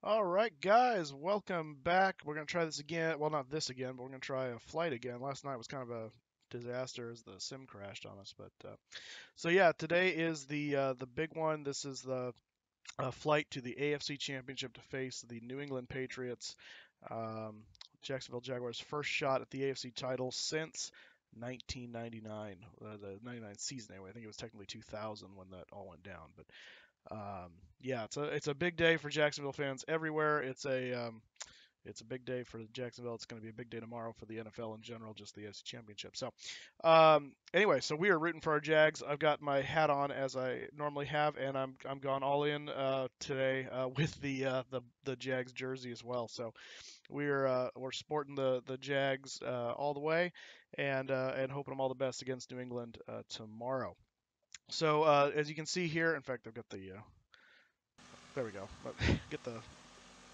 All right, guys, welcome back. We're going to try this again. Well, not this again, but we're going to try a flight again. Last night was kind of a disaster as the sim crashed on us. So yeah, today is the big one. This is the flight to the AFC Championship to face the New England Patriots. Um, Jacksonville Jaguars' first shot at the AFC title since 1999, the 99 season anyway. I think it was technically 2000 when that all went down, but yeah, it's a big day for Jacksonville fans everywhere. It's a big day for Jacksonville. It's going to be a big day tomorrow for the NFL in general, just the AFC Championship. So, anyway, so we are rooting for our Jags. I've got my hat on as I normally have, and I'm gone all in today with the Jags jersey as well. So we're sporting the Jags all the way, and hoping them all the best against New England tomorrow. So as you can see here, in fact, I've got there we go. Get the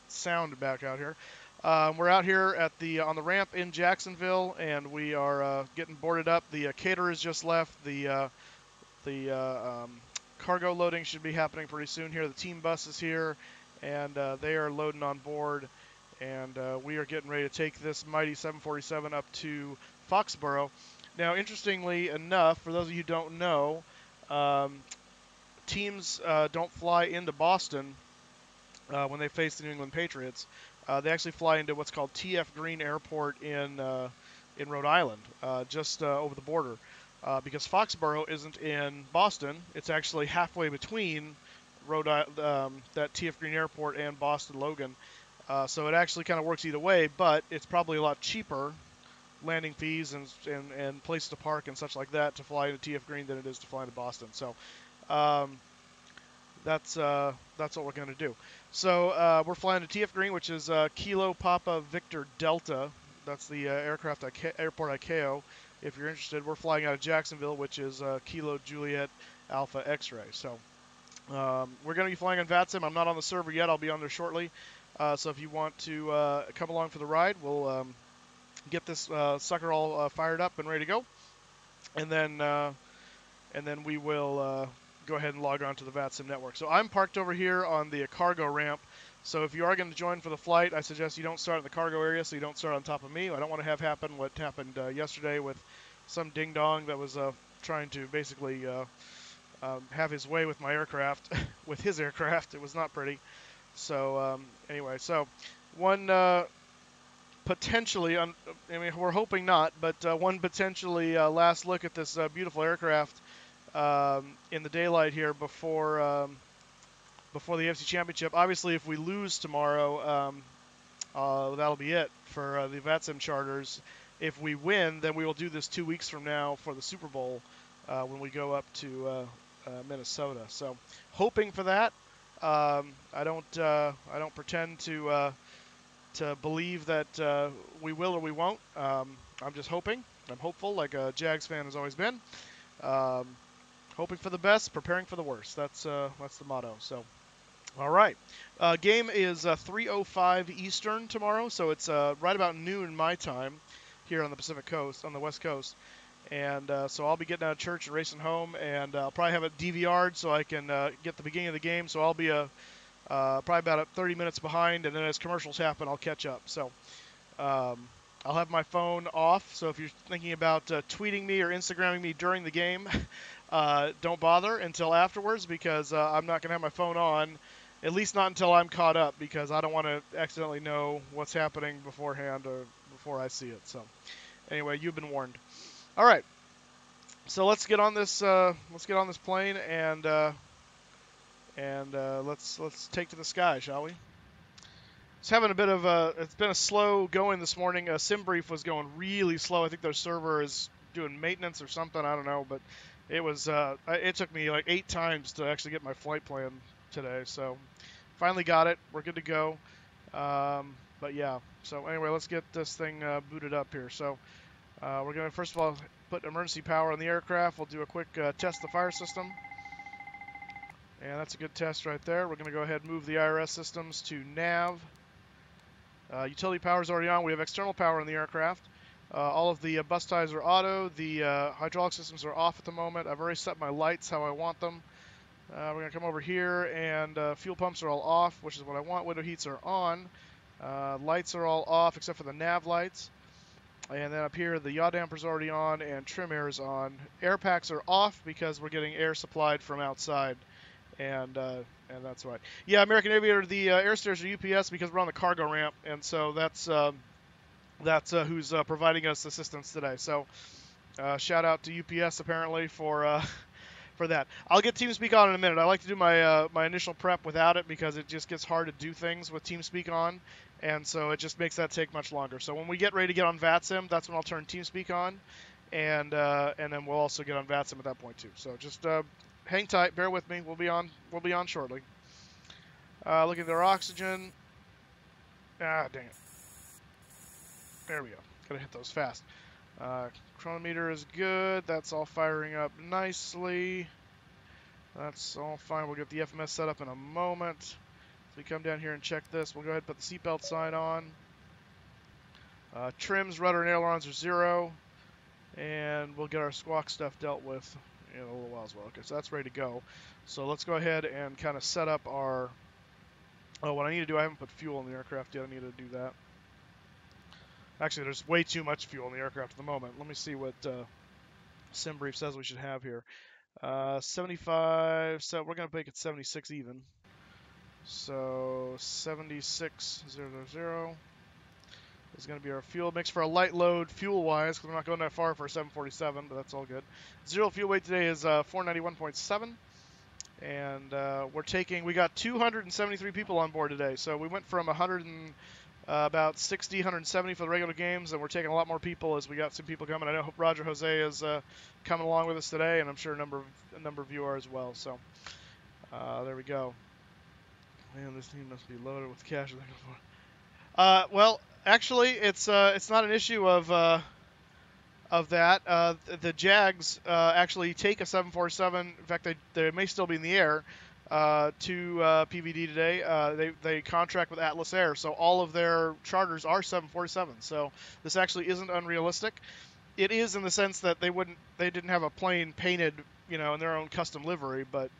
sound back out here. We're out here at the on the ramp in Jacksonville, and we are getting boarded up. The caterers just left. The cargo loading should be happening pretty soon here. The team bus is here, and they are loading on board. And we are getting ready to take this mighty 747 up to Foxborough. Now, interestingly enough, for those of you who don't know, um, teams don't fly into Boston when they face the New England Patriots. They actually fly into what's called TF Green Airport in Rhode Island, just over the border, because Foxborough isn't in Boston. It's actually halfway between that TF Green Airport and Boston Logan. So it actually kind of works either way, but it's probably a lot cheaper landing fees and places to park and such like that to fly into TF Green than it is to fly into Boston. So um, that's what we're going to do. So we're flying to TF Green, which is Kilo Papa Victor Delta. That's the airport ICAO. If you're interested, we're flying out of Jacksonville, which is Kilo Juliet Alpha X-ray. So we're going to be flying on VATSIM. I'm not on the server yet. I'll be on there shortly. So if you want to come along for the ride, we'll get this sucker all fired up and ready to go, and then we will go ahead and log on to the VATSIM network. So I'm parked over here on the cargo ramp. So if you are going to join for the flight, I suggest you don't start in the cargo area, so you don't start on top of me. I don't want to have happen what happened yesterday with some ding dong that was trying to basically have his way with my aircraft, with his aircraft. It was not pretty. So anyway, so one potentially, I mean, we're hoping not, but one potentially last look at this beautiful aircraft in the daylight here before the AFC Championship. Obviously, if we lose tomorrow, that'll be it for the VATSIM charters. If we win, then we will do this 2 weeks from now for the Super Bowl when we go up to Minnesota. So, hoping for that. I don't pretend to believe that we will or we won't. I'm just hoping. I'm hopeful, like a Jags fan has always been. Um, Hoping for the best, preparing for the worst. That's the motto. So, all right. Game is 3:05 Eastern tomorrow, so it's right about noon my time here on the Pacific Coast, on the West Coast. And so I'll be getting out of church and racing home, and I'll probably have it DVR'd so I can get the beginning of the game. So I'll be probably about 30 minutes behind, and then as commercials happen, I'll catch up. So I'll have my phone off. So if you're thinking about tweeting me or Instagramming me during the game, don't bother until afterwards, because I'm not going to have my phone on, at least not until I'm caught up, because I don't want to accidentally know what's happening beforehand or before I see it. So anyway, you've been warned. All right. So let's get on this. Let's get on this plane and let's take to the sky, shall we? It's having a bit of a. It's been a slow going this morning. SimBrief was going really slow. I think their server is doing maintenance or something. I don't know, but it was. It took me like 8 times to actually get my flight plan today. So finally got it. We're good to go. But yeah. So anyway, let's get this thing booted up here. So we're gonna first of all put emergency power on the aircraft. We'll do a quick test the fire system. And that's a good test right there. We're going to go ahead and move the IRS systems to nav. Utility power is already on. We have external power on the aircraft. All of the bus ties are auto. The hydraulic systems are off at the moment. I've already set my lights how I want them. We're going to come over here, and fuel pumps are all off, which is what I want. Window heats are on. Lights are all off except for the nav lights. And then up here, the yaw damper's already on, and trim air is on. Air packs are off because we're getting air supplied from outside, and that's right. Yeah, American Aviator, the air stairs are UPS because we're on the cargo ramp, and so that's who's providing us assistance today. So shout out to UPS apparently for that. I'll get TeamSpeak on in a minute. I like to do my initial prep without it because it just gets hard to do things with TeamSpeak on, and so it just makes that take much longer. So when we get ready to get on VATSIM, that's when I'll turn TeamSpeak on, and then we'll also get on VATSIM at that point too. So just hang tight, bear with me. We'll be on shortly. Looking at their oxygen. Ah, dang it. There we go. Gotta hit those fast. Chronometer is good. That's all firing up nicely. That's all fine. We'll get the FMS set up in a moment. So we come down here and check this. We'll go ahead and put the seatbelt sign on. Trims, rudder, and ailerons are 0. And we'll get our squawk stuff dealt with in a little while as well. Okay, so that's ready to go. So let's go ahead and kind of set up our... Oh, what I need to do, I haven't put fuel in the aircraft yet. I need to do that. Actually, there's way too much fuel in the aircraft at the moment. Let me see what SimBrief says we should have here. 75, so we're going to make it 76 even. So 76,000 is going to be our fuel mix for a light load fuel-wise, because we're not going that far for a 747, but that's all good. Zero fuel weight today is 491.7. And we got 273 people on board today. So we went from about 60, 170 for the regular games, and we're taking a lot more people as we got some people coming. I know Roger Jose is coming along with us today, and I'm sure a number of you are as well. So there we go. Man, this thing must be loaded with cash. Well, actually, it's not an issue of that. The Jags actually take a 747. In fact, they may still be in the air. To PVD today. They contract with Atlas Air, so all of their charters are 747. So this actually isn't unrealistic. It is in the sense that they didn't have a plane painted, in their own custom livery, but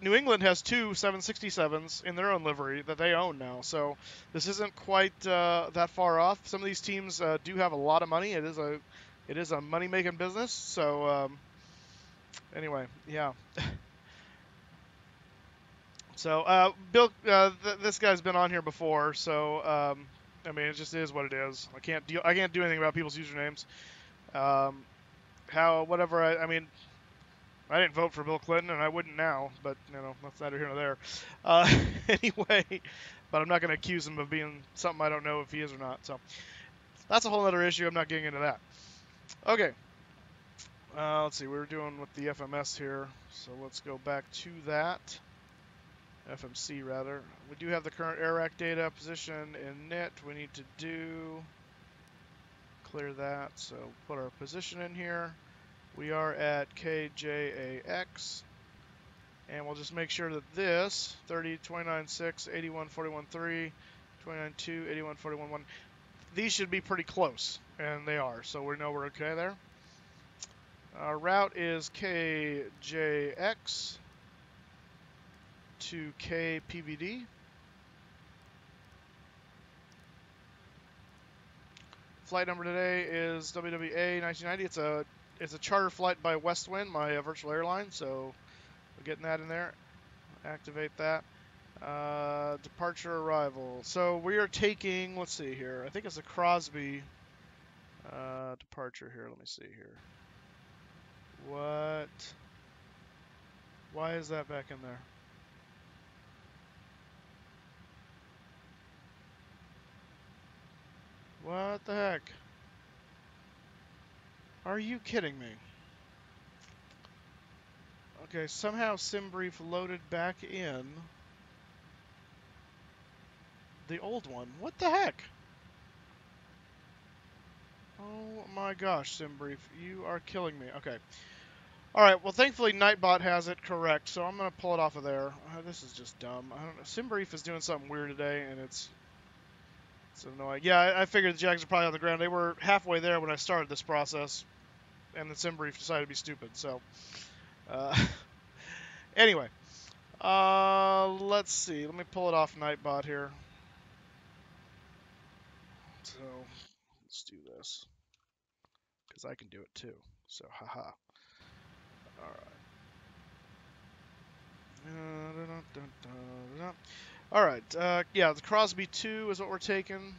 New England has 2 767s in their own livery that they own now. So this isn't quite that far off. Some of these teams do have a lot of money. It is a money-making business. So anyway, yeah. So, Bill, this guy's been on here before, so, I mean, it just is what it is. I can't do anything about people's usernames. Whatever, I mean, I didn't vote for Bill Clinton, and I wouldn't now, but, that's neither here nor there. Anyway, but I'm not going to accuse him of being something I don't know if he is or not, so that's a whole other issue. I'm not getting into that. Okay. Let's see, we were doing with the FMS here, so let's go back to that. FMC rather. We do have the current air rack data position in NIT. We need to clear that. So put our position in here. We are at KJAX. And we'll just make sure that this 30, 29.6, 81, 41.3, 29.2, 81, 41.1, these should be pretty close. And they are. So we know we're okay there. Our route is KJX to KPVD. Flight number today is WWA 1990. It's a charter flight by Westwind, my virtual airline, so we're getting that in there. Activate that. Departure arrival. So we are taking, let's see here, I think it's a Crosby departure here. Let me see here. Why is that back in there? What the heck? Are you kidding me? Okay, somehow SimBrief loaded back in the old one. What the heck? Oh my gosh, SimBrief, you are killing me. Okay. Alright, well thankfully Nightbot has it correct, so I'm going to pull it off of there. This is just dumb. I don't know. SimBrief is doing something weird today, and it's annoying. Yeah, I figured the Jags are probably on the ground. They were halfway there when I started this process, and the SimBrief decided to be stupid. So, Anyway, let's see. Let me pull it off Nightbot here. So let's do this because I can do it too. So haha. All right. All right. Yeah, the Crosby 2 is what we're taking.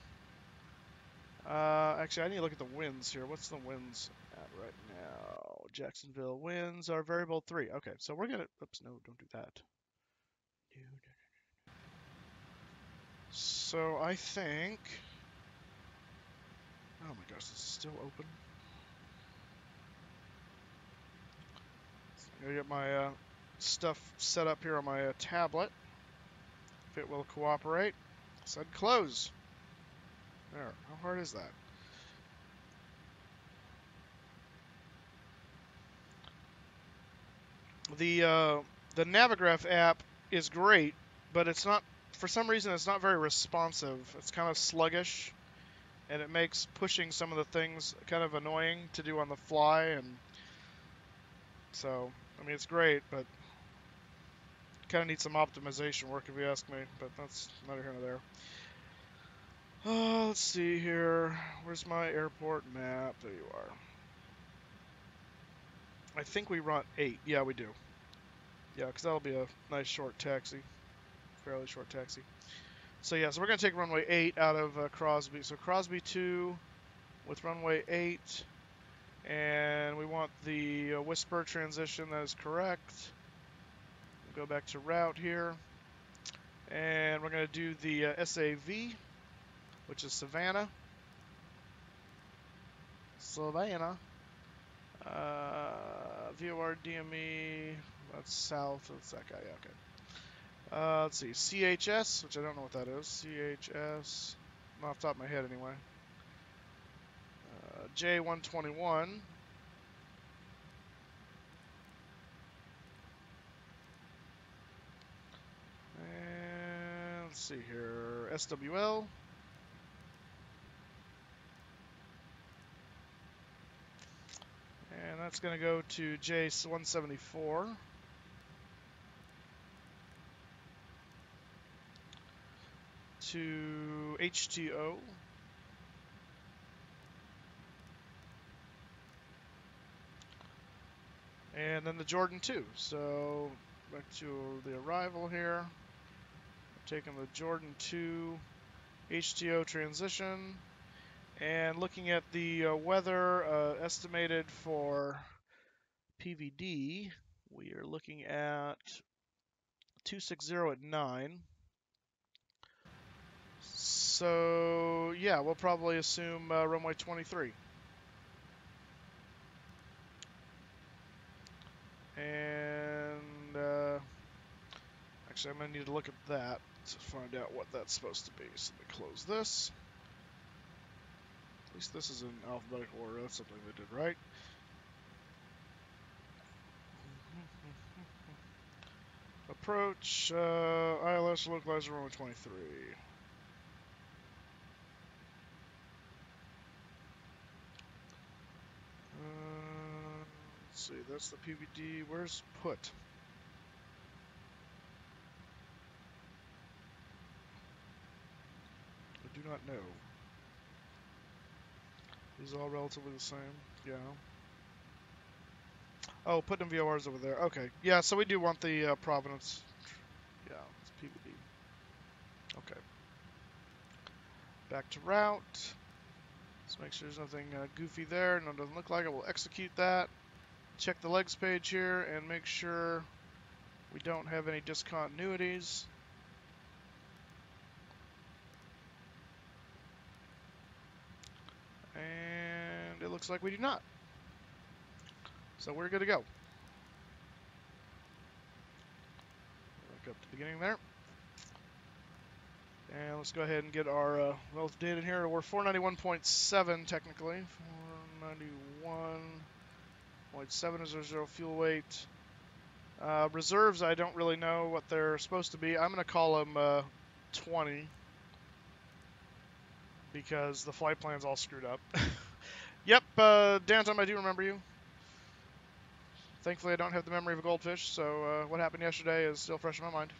Actually, I need to look at the wins here. What's the wins at right now? Jacksonville wins are variable 3. Okay, so we're gonna. Oops, no, don't do that. So I think. Oh my gosh, this is still open. I'm gonna get my stuff set up here on my tablet. If it will cooperate. Said close. There. How hard is that? The Navigraph app is great, but it's not. For some reason, it's not very responsive. It's kind of sluggish, and it makes pushing some of the things kind of annoying to do on the fly. And so, I mean, it's great, but kind of needs some optimization work if you ask me. But that's neither here nor there. Let's see here. Where's my airport map? There you are. I think we run 8. Yeah, we do. Yeah, because that'll be a nice short taxi. Fairly short taxi. So yeah, so we're going to take runway 8 out of Crosby. So Crosby 2 with runway 8. And we want the Whisper transition. That is correct. We'll go back to route here. And we're going to do the SAV, which is Savannah. Savannah. VOR DME. That's south. That's that guy. Yeah, okay. Let's see. CHS, which I don't know what that is. CHS. Not off the top of my head, anyway. J121. And let's see here. SWL. And that's going to go to J174. To HTO. And then the Jordan 2. So back to the arrival here. I'm taking the Jordan 2 HTO transition. And looking at the weather estimated for PVD, we are looking at 260 at 9. So, yeah, we'll probably assume runway 23. And, actually, I'm going to need to look at that to find out what that's supposed to be. So let me close this. At least this is in alphabetical order. That's something they did right. Approach, ILS localizer runway 23. Let's see, that's the PVD. Where's put? I do not know. These are all relatively the same. Yeah. Oh, put in VORs over there. Okay. Yeah, so we do want the Providence. Yeah, it's PVD. Okay. Back to route. Let's make sure there's nothing goofy there. No, it doesn't look like it. We'll execute that. Check the legs page here and make sure we don't have any discontinuities. And it looks like we do not. So we're good to go. Back up to the beginning there. And let's go ahead and get our relative data in here. We're 491.7 technically. 491.7 is our zero fuel weight. Reserves, I don't really know what they're supposed to be. I'm going to call them 20 because the flight plan's all screwed up. Yep, Danton, I do remember you. Thankfully, I don't have the memory of a goldfish, so what happened yesterday is still fresh in my mind.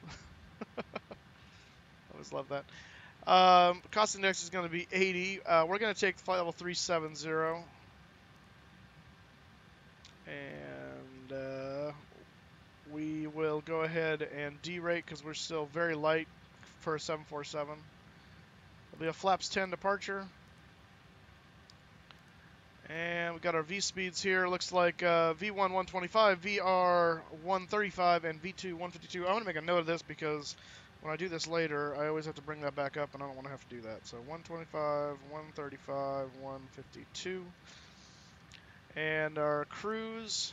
Always love that. Cost index is going to be 80. We're going to take flight level 370. And we will go ahead and derate because we're still very light for a 747. It'll be a flaps 10 departure. And we got our V speeds here. Looks like V1 125, VR 135, and V2 152. I'm going to make a note of this because when I do this later, I always have to bring that back up, and I don't want to have to do that. So 125, 135, 152. And our cruise,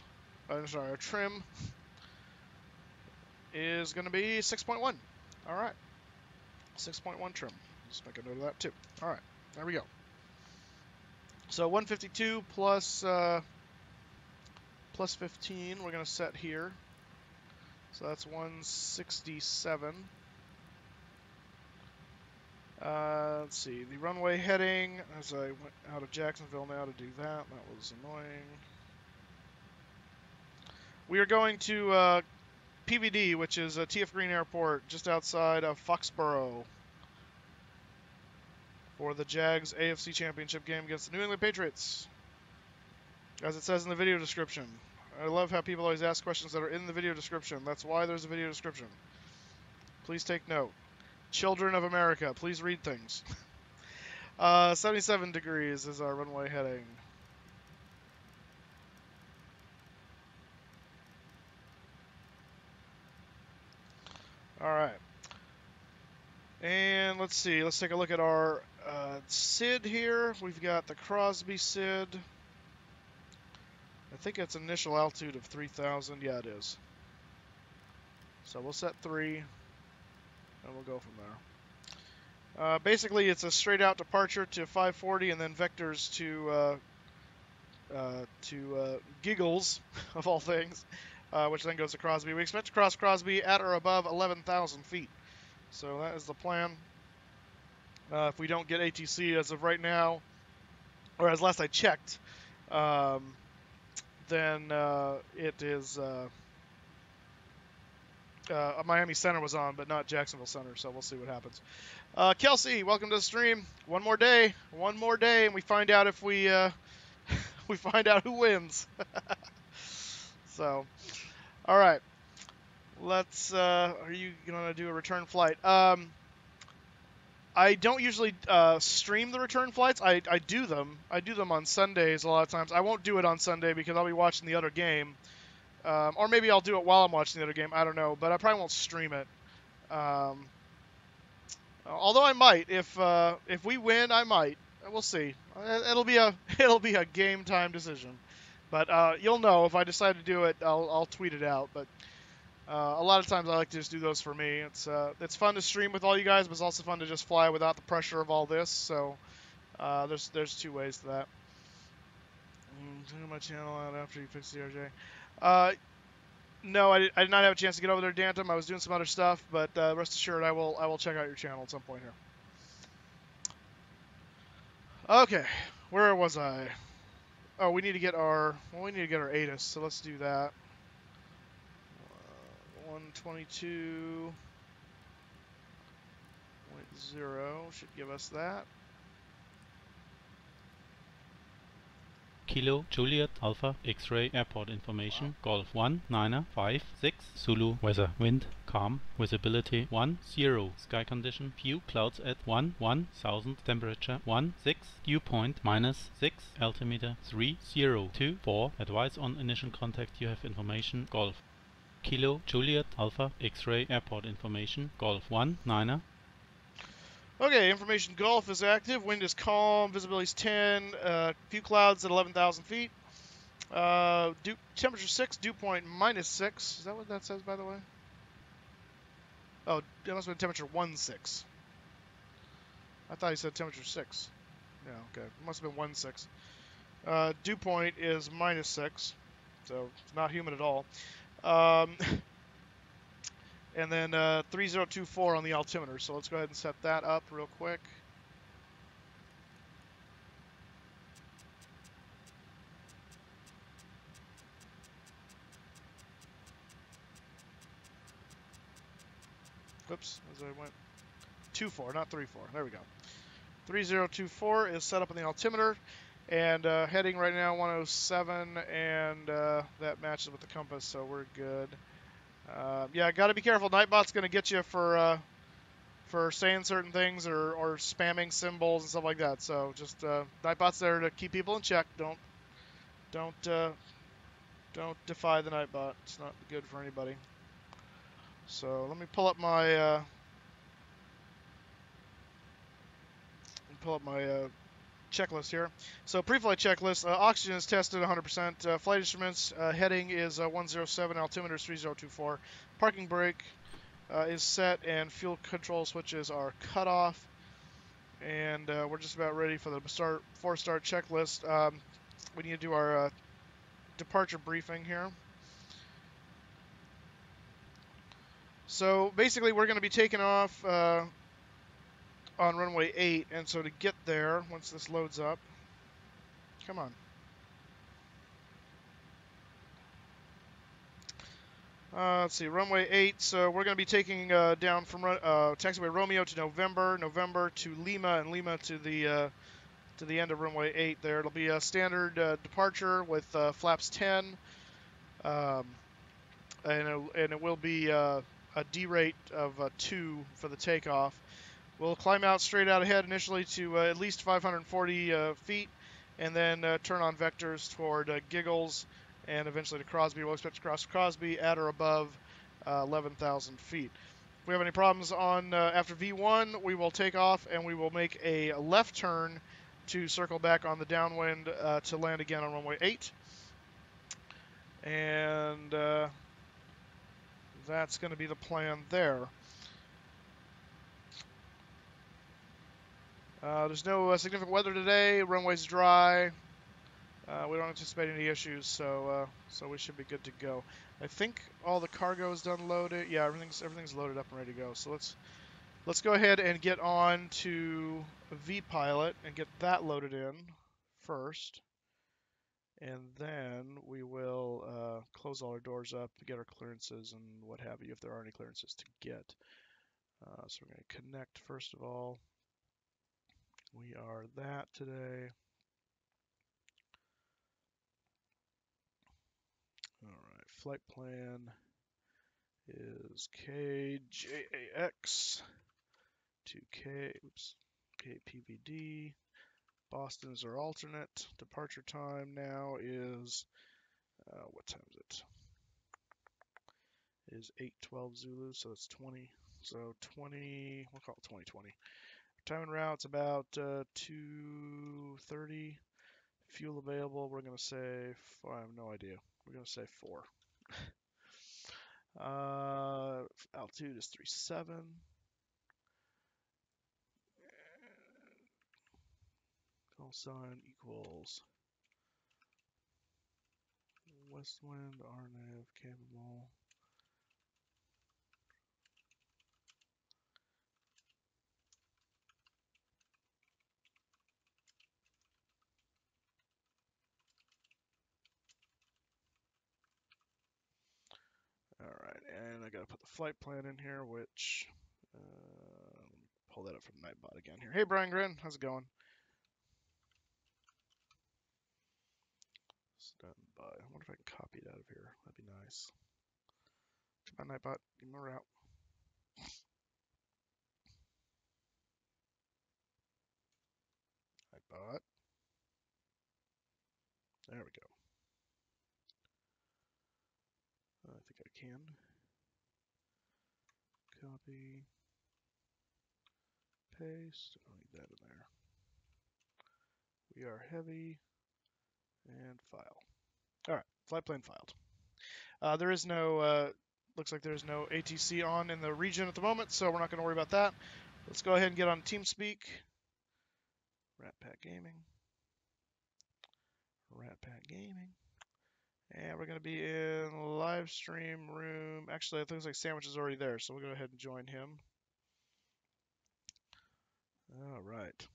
our trim is going to be 6.1. All right. 6.1 trim. Just make a note of that too. All right. There we go. So 152 plus 15 we're going to set here. So that's 167. Let's see. The runway heading, as I went out of Jacksonville now to do that. That was annoying. We are going to PVD, which is TF Green Airport, just outside of Foxborough, for the Jags AFC Championship game against the New England Patriots, as it says in the video description. I love how people always ask questions that are in the video description. That's why there's a video description. Please take note. Children of America, please read things. 77 degrees is our runway heading. All right. And let's see. Let's take a look at our SID here. We've got the Crosby SID. I think it's initial altitude of 3,000. Yeah, it is. So we'll set 3, and we'll go from there. Basically, it's a straight out departure to 540, and then vectors to Giggles, of all things, which then goes to Crosby. We expect to cross Crosby at or above 11,000 feet. So that is the plan. If we don't get ATC as of right now, or as last I checked, then it is Miami Center was on, but not Jacksonville Center, so we'll see what happens. Kelsey, welcome to the stream. One more day, and we find out if we we find out who wins. So, all right. Let's. Are you gonna do a return flight? I don't usually stream the return flights. I do them. I do them on Sundays a lot of times. I won't do it on Sunday because I'll be watching the other game. Or maybe I'll do it while I'm watching the other game. I don't know, but I probably won't stream it. Although I might, if we win, I might. We'll see. It'll be a game time decision. But you'll know if I decide to do it. I'll tweet it out. But a lot of times I like to just do those for me. It's fun to stream with all you guys, but it's also fun to just fly without the pressure of all this. So there's two ways to that. Turn my channel out after you fix the RJ. No, I did not have a chance to get over there, Dantum. I was doing some other stuff, but rest assured, I will check out your channel at some point here. Okay, where was I? Oh, we need to get our ATIS, so let's do that. 122.0 should give us that. Kilo Juliet Alpha X-ray airport information. Wow. Golf 1 9er 5 6 Zulu weather wind calm visibility 10 sky condition few clouds at 1000 temperature 16 dew point -6 altimeter 3024 advise on initial contact you have information. Golf Kilo Juliet Alpha X-ray airport information. Golf 1 9er. Okay, information Gulf is active. Wind is calm. Visibility is 10. Few clouds at 11,000 feet. Temperature 6. Dew point -6. Is that what that says, by the way? Oh, it must have been temperature 16. I thought he said temperature 6. Yeah, okay. It must have been 16. Dew point is -6, so it's not humid at all. And then 3024 on the altimeter. So let's go ahead and set that up real quick. Whoops, as I went 24, not 34. There we go. 3024 is set up on the altimeter, and heading right now 107, and that matches with the compass, so we're good. Yeah, got to be careful. Nightbot's going to get you for saying certain things or spamming symbols and stuff like that. So just Nightbot's there to keep people in check. Don't defy the Nightbot. It's not good for anybody. So let me pull up my checklist here. So pre-flight checklist: oxygen is tested 100%. Flight instruments heading is 107. Altimeter is 3024. Parking brake is set, and fuel control switches are cut off. And we're just about ready for the four-star checklist. We need to do our departure briefing here. So basically, we're going to be taking off on runway 8, and so to get there, once this loads up, come on. Let's see, runway 8. So we're going to be taking down from taxiway Romeo to November to Lima, and Lima to the end of runway 8. There, it'll be a standard departure with flaps 10, and it will be a D-rate of 2 for the takeoff. We'll climb out straight out ahead initially to at least 540 feet, and then turn on vectors toward Giggles and eventually to Crosby. We'll expect to cross Crosby at or above 11,000 feet. If we have any problems on after V1, we will take off and we will make a left turn to circle back on the downwind to land again on runway 8. And that's going to be the plan there. There's no significant weather today. Runway's dry. We don't anticipate any issues, so we should be good to go. I think all the cargo is done loaded. Yeah, everything's loaded up and ready to go. So let's go ahead and get on to VPilot and get that loaded in first, and then we will close all our doors up to get our clearances and what have you, if there are any clearances to get. So we're going to connect first of all. We are that today. All right, flight plan is KJAX to KPVD. Boston is our alternate. Departure time now is, what time is it? It is 8:12 Zulu, so it's 20. So 20, we'll call it 2020. Time en route's about 2:30. Fuel available, we're going to say, I have no idea. We're going to say 4. Altitude is 37. Call sign equals west wind, RNAV capable. Alright, and I gotta put the flight plan in here, which, pull that up from Nightbot again here. Hey Brian Grin, how's it going? Stand by. I wonder if I can copy it out of here. That'd be nice. Come on, Nightbot, give me a route. Nightbot. There we go. I think I can. Copy. Paste. I don't need that in there. We are heavy. And file. Alright, flight plan filed. There is no, looks like there's no ATC on in the region at the moment, so we're not going to worry about that. Let's go ahead and get on TeamSpeak. Rat Pack Gaming. Rat Pack Gaming. And we're going to be in live stream room. Actually, it looks like Sandwich is already there, so we'll go ahead and join him. All right.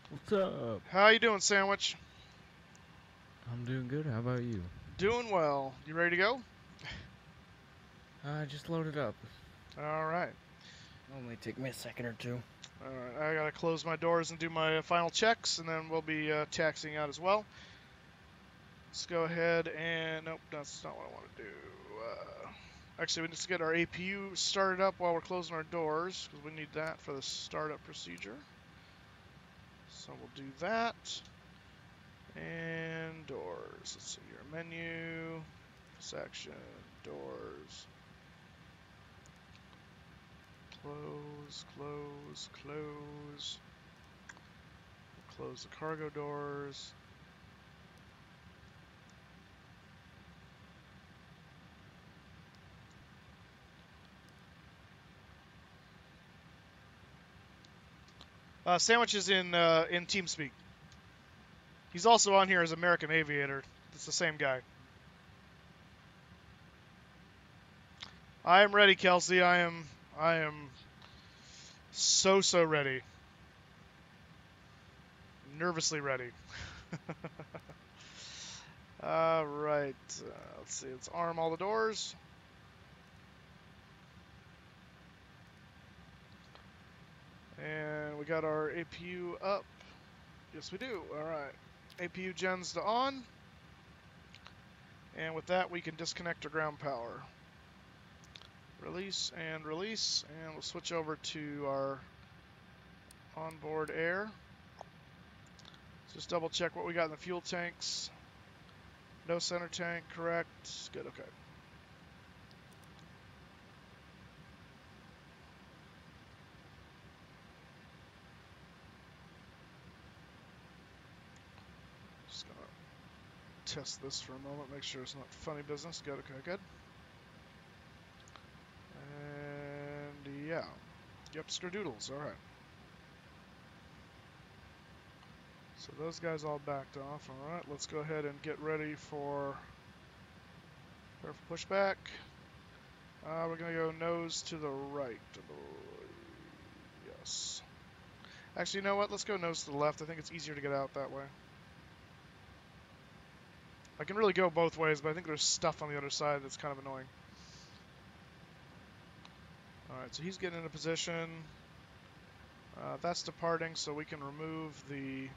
What's up? How you doing, Sandwich? I'm doing good. How about you? Doing well. You ready to go? I just loaded up. All right. Only take me a second or two. All right. I gotta close my doors and do my final checks, and then we'll be taxiing out as well. Let's go ahead and nope, that's not what I want to do. Actually, we need to get our APU started up while we're closing our doors, because we need that for the startup procedure. So we'll do that. And doors. Let's see here. Menu, section, doors. Close, close, close. Close the cargo doors. Sandwich is in TeamSpeak. He's also on here as American Aviator. It's the same guy. I am ready, Kelsey. I am so ready. Nervously ready. All right. Let's see. Let's arm all the doors. And we got our APU up. Yes, we do. All right. APU gens to on. And with that, we can disconnect our ground power. Release, and we'll switch over to our onboard air. Just double check what we got in the fuel tanks. No center tank, correct. Good, okay. Just gonna test this for a moment, make sure it's not funny business. Good, okay, good. And yeah. Yep, skerdoodles, alright. So those guys all backed off. Alright, let's go ahead and get ready for pushback. We're going to go nose to the right. Yes. Actually, you know what? Let's go nose to the left. I think it's easier to get out that way. I can really go both ways, but I think there's stuff on the other side that's kind of annoying. Alright, so he's getting into position. That's departing, so we can remove the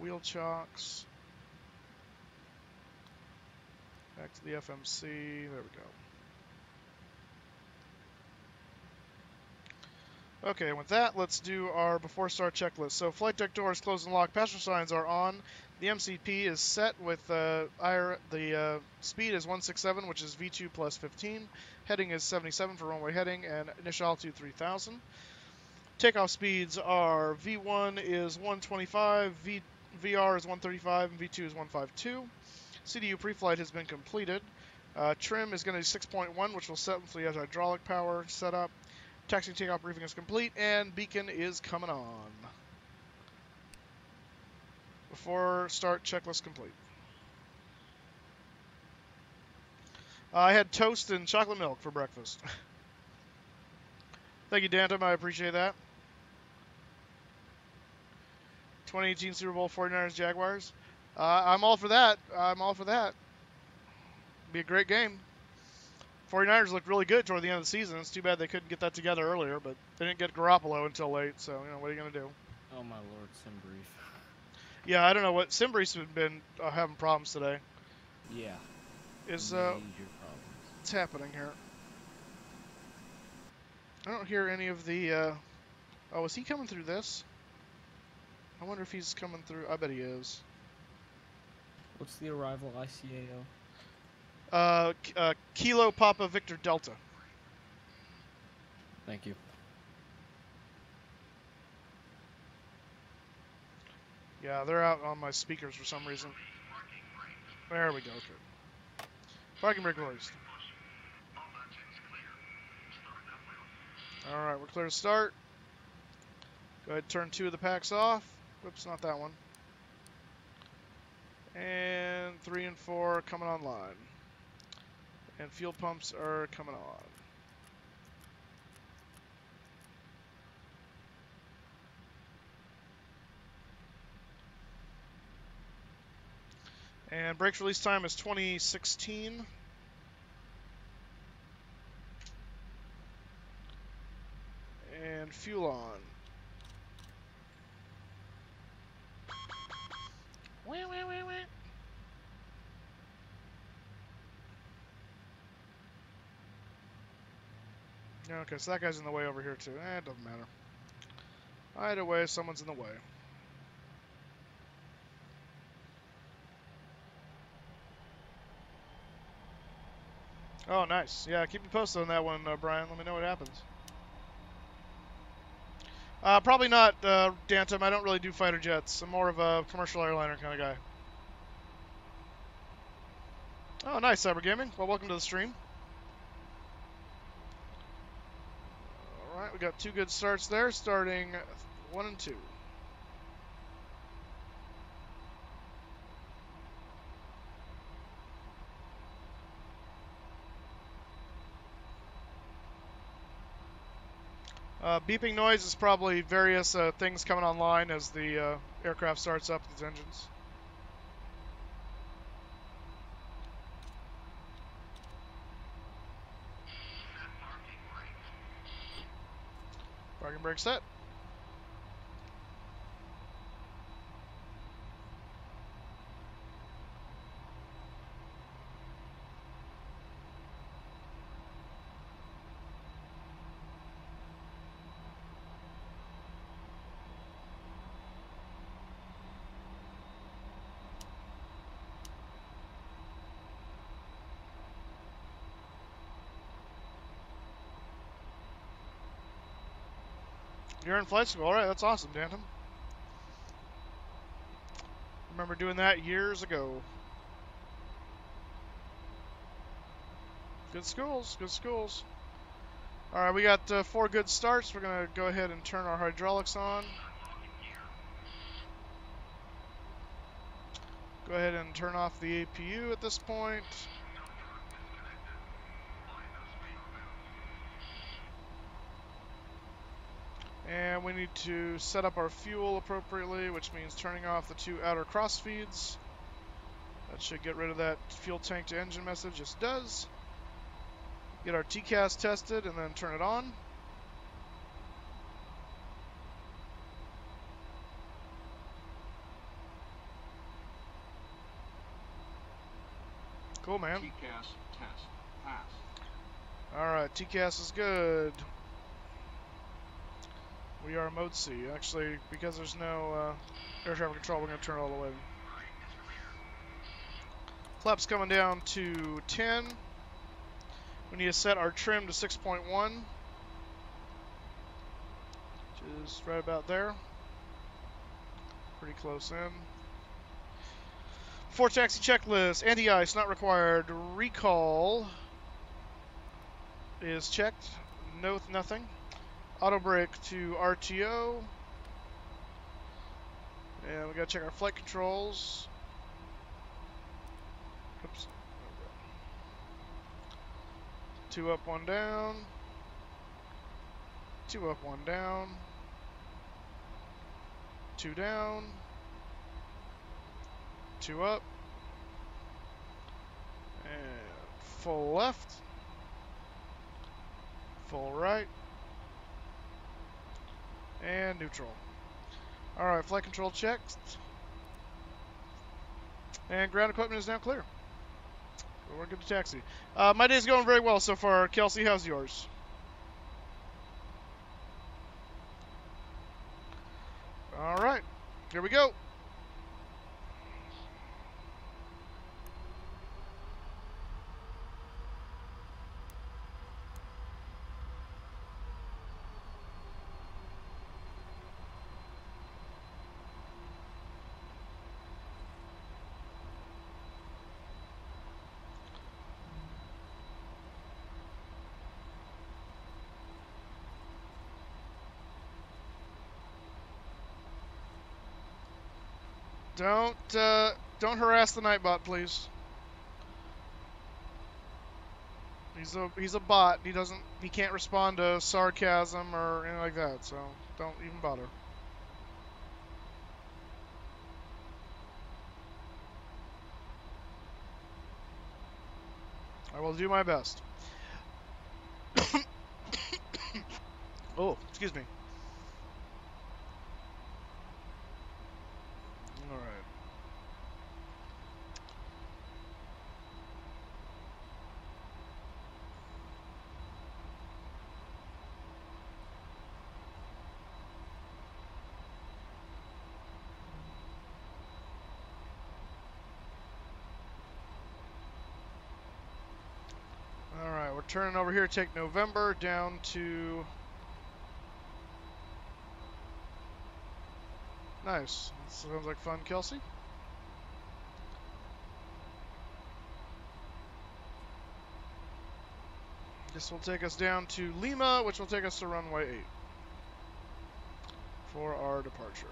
wheel chocks. Back to the FMC. There we go. Okay, with that, let's do our before start checklist. So flight deck doors closed and locked. Passenger signs are on. The MCP is set with the speed is 167, which is V2 plus 15. Heading is 77 for runway heading, and initial altitude 3000. Takeoff speeds are V1 is 125, VR is 135, and V2 is 152. CDU pre-flight has been completed. Trim is going to be 6.1, which will set with the hydraulic power set up. Taxi takeoff briefing is complete, and beacon is coming on. Before start, checklist complete. I had toast and chocolate milk for breakfast. Thank you, Dantum. I appreciate that. 2018 Super Bowl 49ers Jaguars. I'm all for that. I'm all for that. Be a great game. 49ers looked really good toward the end of the season. It's too bad they couldn't get that together earlier, but they didn't get Garoppolo until late, so, you know, what are you going to do? Oh, my lord, Simbrief. Yeah, I don't know what. Simbrief's been having problems today. Yeah. Is, Major problems. what's happening here? I don't hear any of the, oh, is he coming through this? I wonder if he's coming through. I bet he is. What's the arrival ICAO? Kilo Papa Victor Delta. Thank you. Yeah, they're out on my speakers for some reason. There we go. Okay. Parking brake released. All right, we're clear to start. Go ahead and turn 2 of the packs off. Whoops, not that one. And 3 and 4 coming online. And fuel pumps are coming on. And brakes release time is 2016. And fuel on. Okay, so that guy's in the way over here too. It doesn't matter. Either way, someone's in the way. Oh, nice. Yeah, keep me posted on that one, Brian. Let me know what happens. Probably not, Dantum. I don't really do fighter jets. I'm more of a commercial airliner kind of guy. Oh, nice, Cyber Gaming. Well, welcome to the stream. All right, we got 2 good starts there, starting 1 and 2. Beeping noise is probably various things coming online as the aircraft starts up its engines. Parking brake set. You're in flight school. All right, that's awesome, Danton. Remember doing that years ago. Good schools, good schools. All right, we got 4 good starts. We're going to go ahead and turn our hydraulics on. Go ahead and turn off the APU at this point. And we need to set up our fuel appropriately, which means turning off the 2 outer cross feeds. That should get rid of that fuel tank to engine message. Yes, it does. Get our TCAS tested and then turn it on. Cool, man. TCAS test pass. Alright, TCAS is good. We are mode C. Actually, because there's no air traffic control, we're going to turn it all the way. Flaps coming down to 10. We need to set our trim to 6.1, which is right about there. Pretty close in. For taxi checklist, anti-ice not required. Recall is checked. No, nothing. Auto brake to RTO. And we gotta check our flight controls. Oops. 2 up, 1 down. 2 up, 1 down. 2 down. 2 up. And full left. Full right. And neutral. Alright, flight control checked. And ground equipment is now clear. So we're good to taxi. My day's going very well so far. Kelsey, how's yours? Alright, here we go. Don't harass the Nightbot, please. He's a bot. He can't respond to sarcasm or anything like that. So don't even bother. I will do my best. Oh, excuse me. turning over here, take November down to... Nice. That sounds like fun, Kelsey. This will take us down to Lima, which will take us to runway 8 for our departure.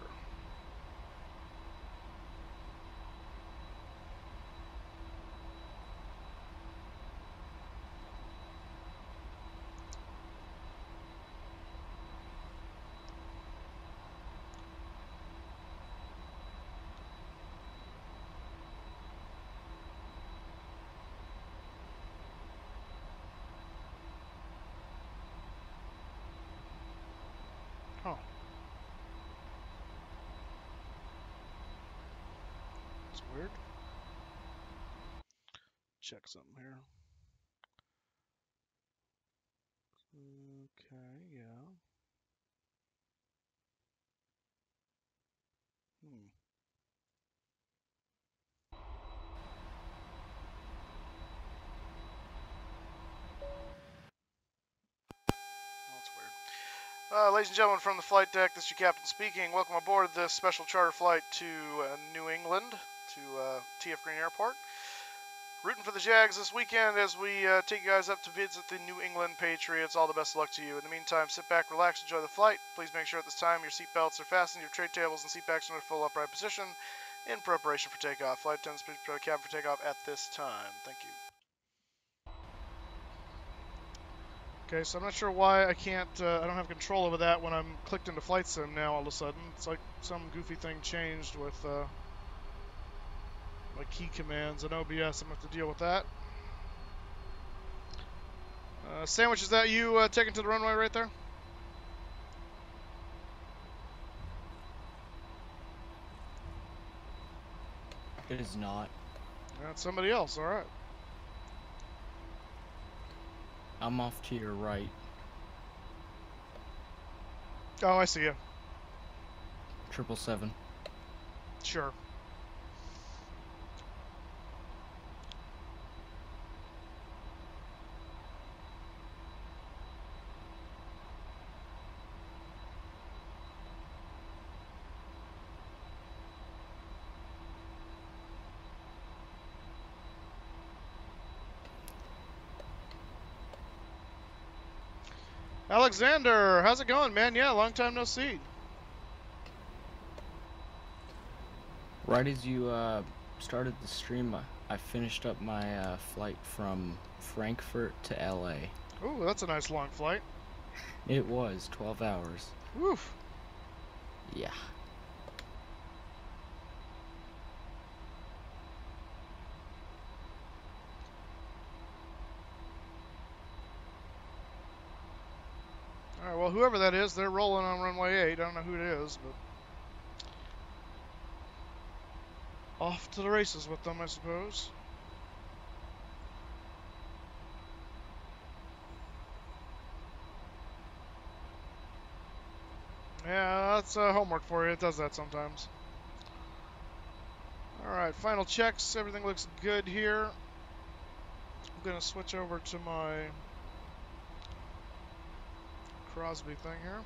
Huh. It's weird. Check something here. Okay, yeah. That's weird. Ladies and gentlemen, from the flight deck, this is your captain speaking. Welcome aboard this special charter flight to New England, to TF Green Airport. Rooting for the Jags this weekend as we take you guys up to visit the New England Patriots. All the best of luck to you. In the meantime, sit back, relax, enjoy the flight. Please make sure at this time your seatbelts are fastened, your tray tables and seatbacks are in a full upright position in preparation for takeoff. Flight attendants, please prepare the cabin for takeoff at this time. Thank you. Okay, so I'm not sure why I can't, I don't have control over that when I'm clicked into Flight Sim now all of a sudden. It's like some goofy thing changed with my key commands and OBS. I'm going to have to deal with that. Sandwich, is that you taking to the runway right there? It is not. That's somebody else, alright. I'm off to your right. Oh, I see you. 777. Sure. Alexander, how's it going, man? Yeah, long time no see. Right as you started the stream, I finished up my flight from Frankfurt to LA. Ooh, that's a nice long flight. It was 12 hours. Woof. Yeah. Alright, well, whoever that is, they're rolling on runway 8. I don't know who it is, but... off to the races with them, I suppose. Yeah, that's homework for you. It does that sometimes. Alright, final checks. Everything looks good here. I'm going to switch over to my Crosby thing here.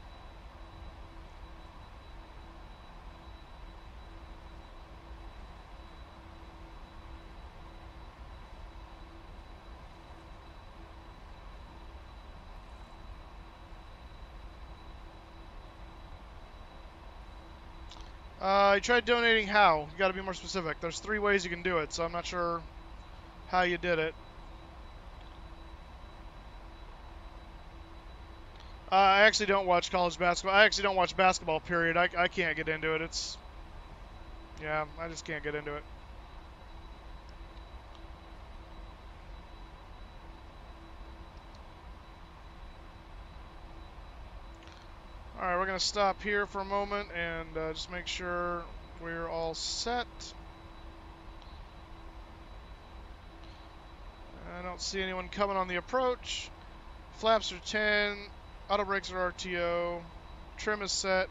You tried donating how? You gotta be more specific. There's 3 ways you can do it, so I'm not sure how you did it. I actually don't watch college basketball. I actually don't watch basketball, period. I can't get into it. It's... yeah, I just can't get into it. Alright, we're going to stop here for a moment and just make sure we're all set. I don't see anyone coming on the approach. Flaps are 10. Auto brakes are RTO. Trim is set.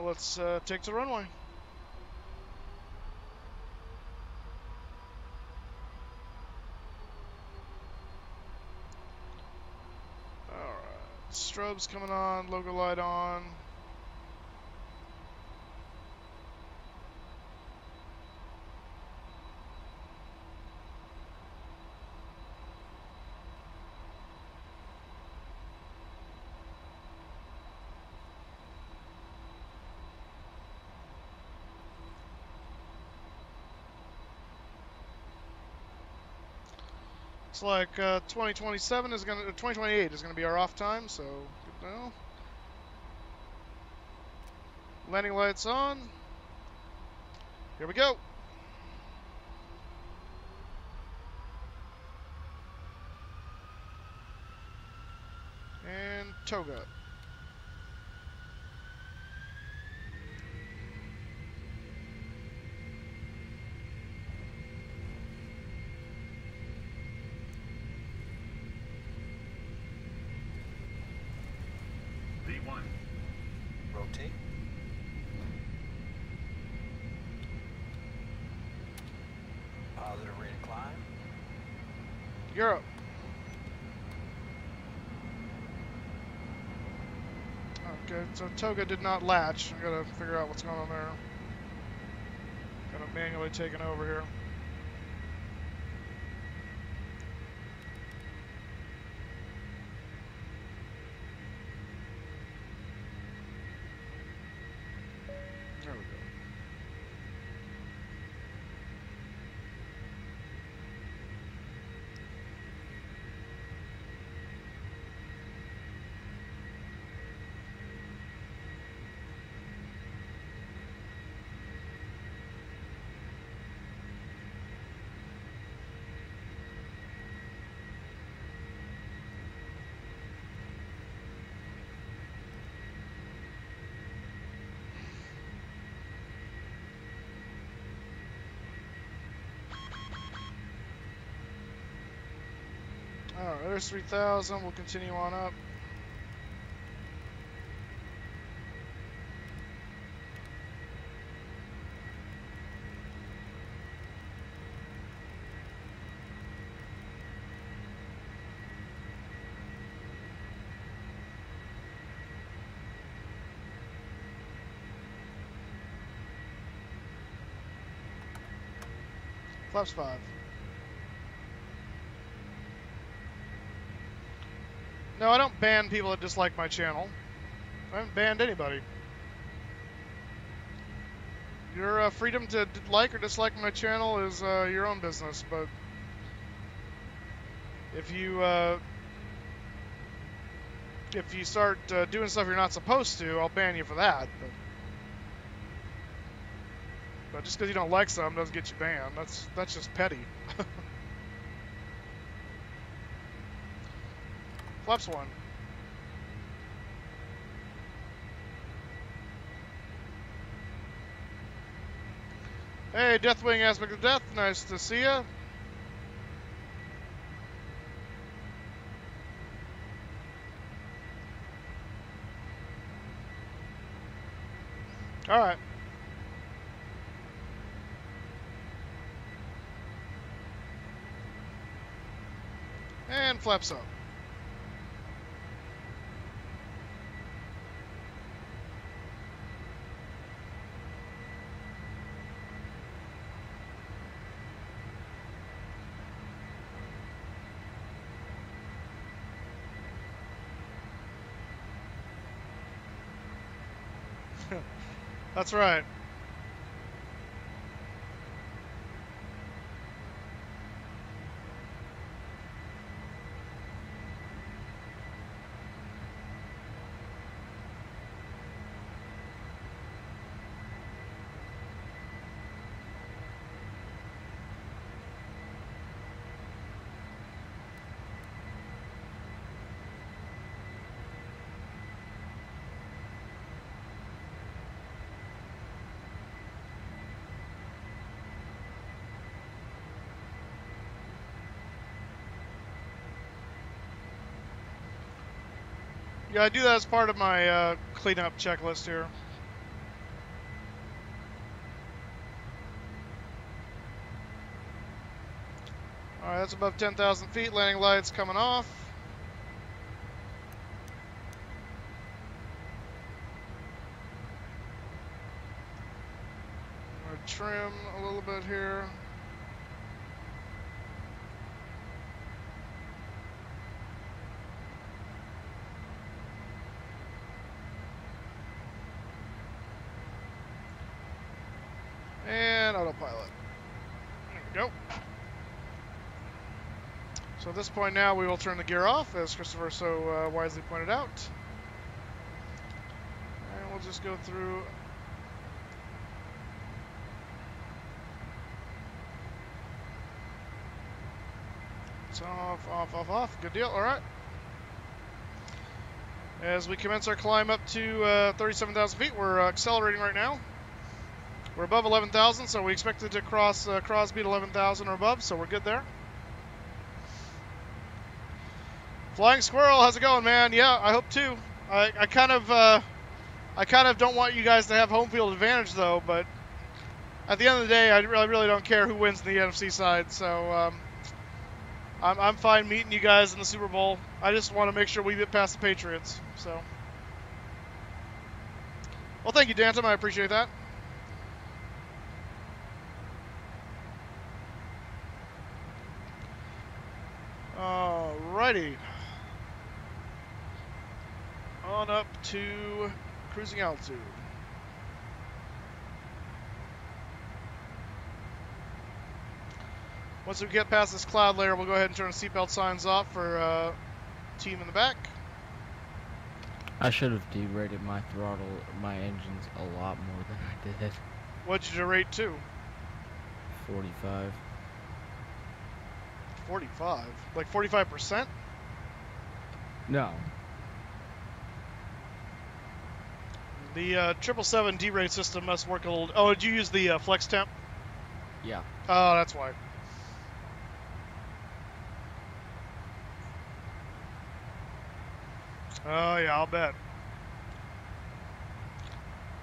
Let's take to the runway. Strobes coming on, logo light on. Looks like 2028 is gonna be our off time, so good to know. Landing lights on. Here we go. And toga. V1. Rotate. Positive rate of climb. Europe. Okay, so toga did not latch. I gotta figure out what's going on there. Kind of manually taking over here. There we go. Alright, there's 3,000. We'll continue on up. Flaps 5. No, I don't ban people that dislike my channel. I haven't banned anybody. Your freedom to like or dislike my channel is your own business, but if you start doing stuff you're not supposed to, I'll ban you for that. But just because you don't like something doesn't get you banned. That's just petty. Flaps 1. Hey, Deathwing Aspect of Death, nice to see ya. All right. And flaps up. That's right. Yeah, I do that as part of my cleanup checklist here. All right, that's above 10,000 feet. Landing lights coming off. trim a little bit here. And autopilot. There we go. So at this point now we will turn the gear off, as Christopher so wisely pointed out. And we'll just go through. It's off, off, off, off. Good deal. All right. As we commence our climb up to 37,000 feet, we're accelerating right now. We're above 11,000, so we expected to cross Crosby at 11,000 or above, so we're good there. Flying Squirrel, how's it going, man? Yeah, I hope too. I kind of don't want you guys to have home field advantage though, but at the end of the day, I really don't care who wins the NFC side. So I'm fine meeting you guys in the Super Bowl. I just want to make sure we get past the Patriots. So, well, thank you, Dantum. I appreciate that. Alrighty. On up to cruising altitude. Once we get past this cloud layer, we'll go ahead and turn the seatbelt signs off for team in the back. I should have derated my throttle, my engines a lot more than I did. What'd you derate to? 45. 45? Like 45%? No. The 777 derate system must work a little. Oh, did you use the flex temp? Yeah. Oh, that's why. Oh, yeah, I'll bet.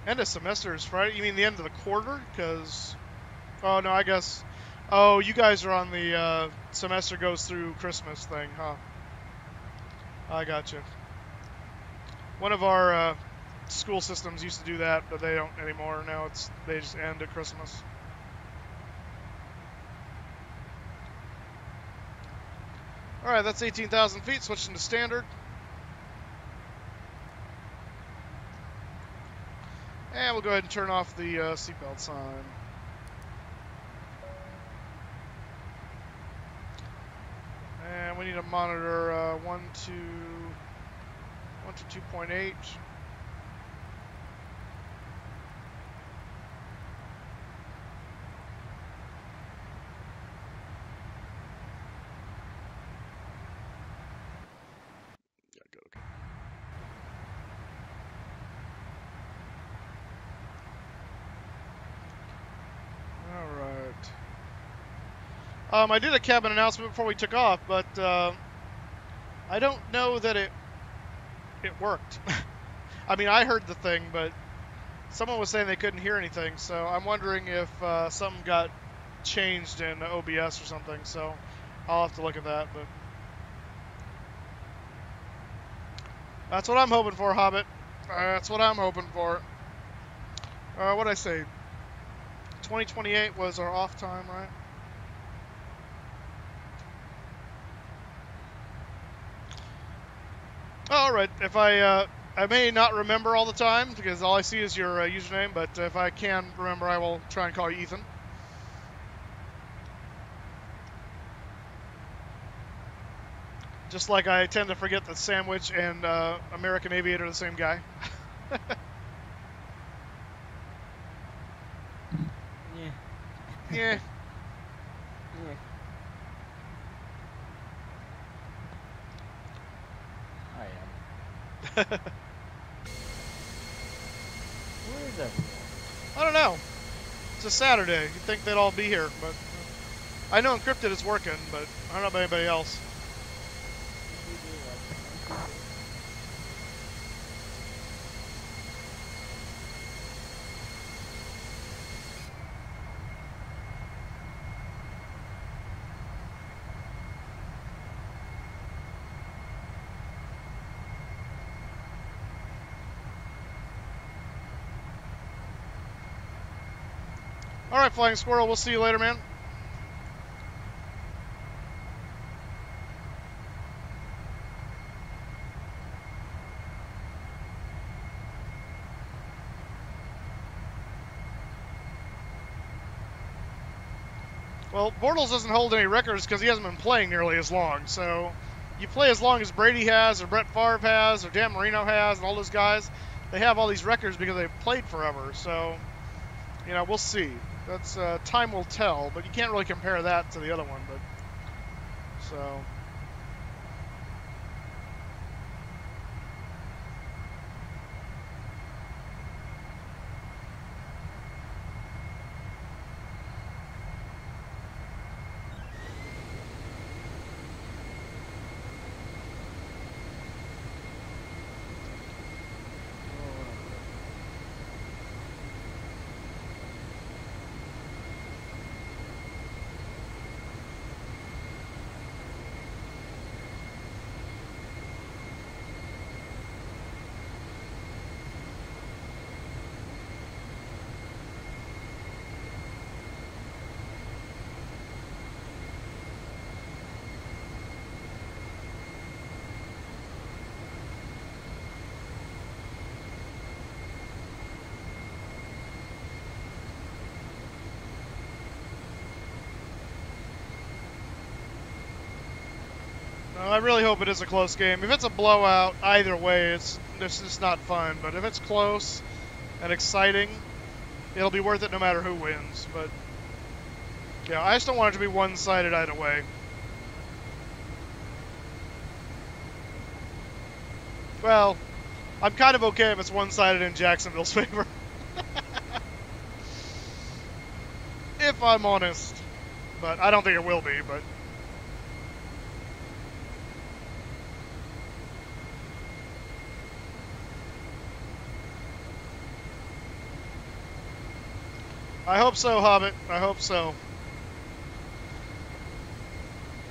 End of semester is Friday? You mean the end of the quarter? Because, oh, no, I guess. Oh, you guys are on the semester goes through Christmas thing, huh? I gotcha. One of our school systems used to do that, but they don't anymore. Now they just end at Christmas. All right, that's 18,000 feet. Switching to standard. And we'll go ahead and turn off the seatbelt sign. And we need to monitor 1 to 2.8. I did a cabin announcement before we took off, but I don't know that it worked. I mean, I heard the thing, but someone was saying they couldn't hear anything, so I'm wondering if something got changed in OBS or something, so I'll have to look at that. But that's what I'm hoping for, Hobbit. That's what I'm hoping for. What'd I say? 2028 was our off time, right? All right. If I may not remember all the time because all I see is your username, but if I can remember, I will try and call you Ethan. Just like I tend to forget that Sandwich and American Aviator are the same guy. Yeah. Yeah. Yeah. I am. Where is everyone? I don't know. It's a Saturday. You'd think they'd all be here, but I know Encrypted is working, but I don't know about anybody else. All right, Flying Squirrel, we'll see you later, man. Well, Bortles doesn't hold any records because he hasn't been playing nearly as long. So you play as long as Brady has, or Brett Favre has, or Dan Marino has, and all those guys. They have all these records because they've played forever. So, you know, we'll see. That's time will tell. But you can't really compare that to the other one. But so. I really hope it is a close game. If it's a blowout, either way, it's just not fun. But if it's close and exciting, it'll be worth it no matter who wins. But yeah, I just don't want it to be one-sided either way. Well, I'm kind of okay if it's one-sided in Jacksonville's favor. If I'm honest. But I don't think it will be, but... I hope so, Hobbit. I hope so.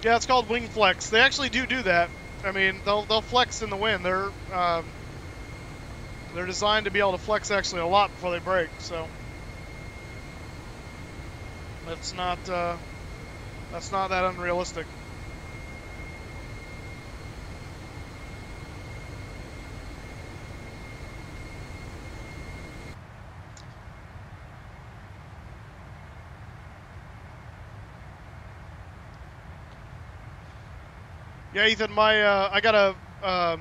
Yeah, it's called wing flex. They actually do that. I mean, they'll flex in the wind. They're designed to be able to flex actually a lot before they break. So that's not that unrealistic. Yeah, Ethan, I got a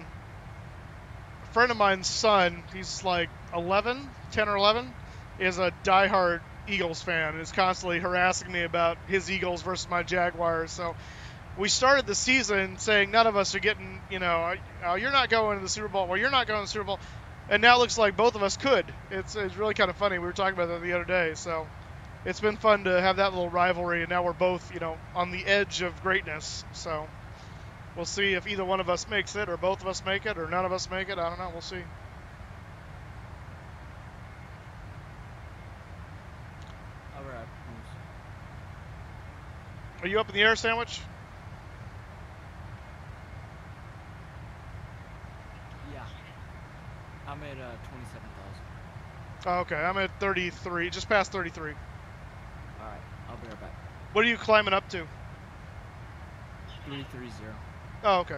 friend of mine's son. He's like 10 or 11, is a diehard Eagles fan and is constantly harassing me about his Eagles versus my Jaguars. So we started the season saying none of us are getting, you're not going to the Super Bowl. Well, you're not going to the Super Bowl. And now it looks like both of us could. It's really kind of funny. We were talking about that the other day. So it's been fun to have that little rivalry. And now we're both, on the edge of greatness. So we'll see if either one of us makes it, or both of us make it, or none of us make it. I don't know. We'll see. All right. Are you up in the air, Sandwich? Yeah. I'm at 27,000. Oh, okay. I'm at 33, just past 33. All right. I'll be right back. What are you climbing up to? 330. Oh, okay.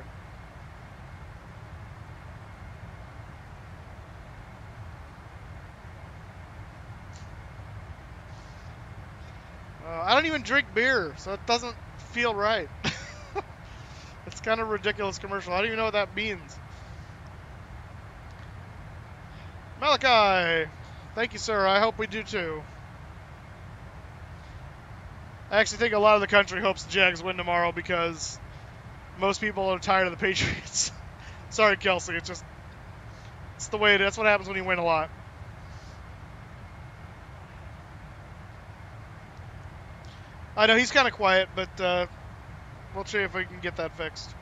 I don't even drink beer, so it doesn't feel right. It's kind of a ridiculous commercial. I don't even know what that means. Malachi! Thank you, sir. I hope we do too. I actually think a lot of the country hopes the Jags win tomorrow because most people are tired of the Patriots. Sorry, Kelsey. It's the way it is. That's what happens when you win a lot. I know he's kind of quiet, but we'll see if we can get that fixed.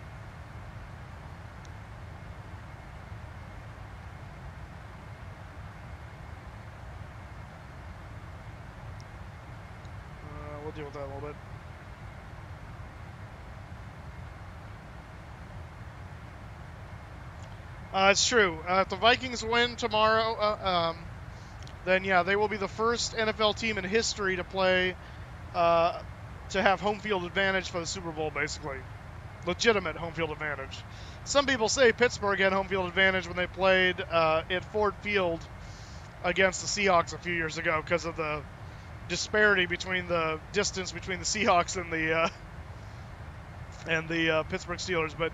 We'll deal with that a little bit. It's true. If the Vikings win tomorrow, then yeah, they will be the first NFL team in history to play, to have home field advantage for the Super Bowl, basically. Legitimate home field advantage. Some people say Pittsburgh had home field advantage when they played at Ford Field against the Seahawks a few years ago because of the disparity between the distance between the Seahawks and the Pittsburgh Steelers. But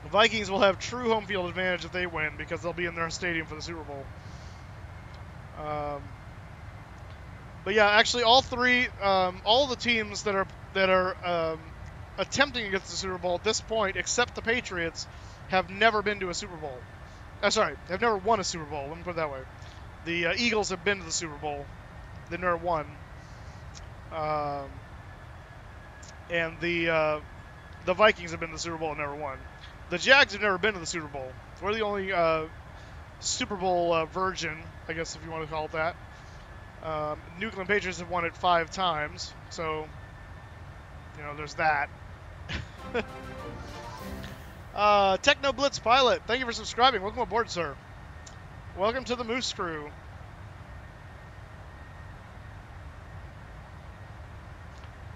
the Vikings will have true home field advantage if they win because they'll be in their stadium for the Super Bowl. But yeah, actually, all the teams that are attempting to get to the Super Bowl at this point, except the Patriots, have never been to a Super Bowl. Have never won a Super Bowl. Let me put it that way. The Eagles have been to the Super Bowl. They never won. And the Vikings have been to the Super Bowl and never won. The Jags have never been to the Super Bowl. We're the only Super Bowl virgin, I guess if you want to call it that. New England Patriots have won it 5 times, so there's that. Techno Blitz Pilot, thank you for subscribing. Welcome aboard, sir. Welcome to the Moose Crew.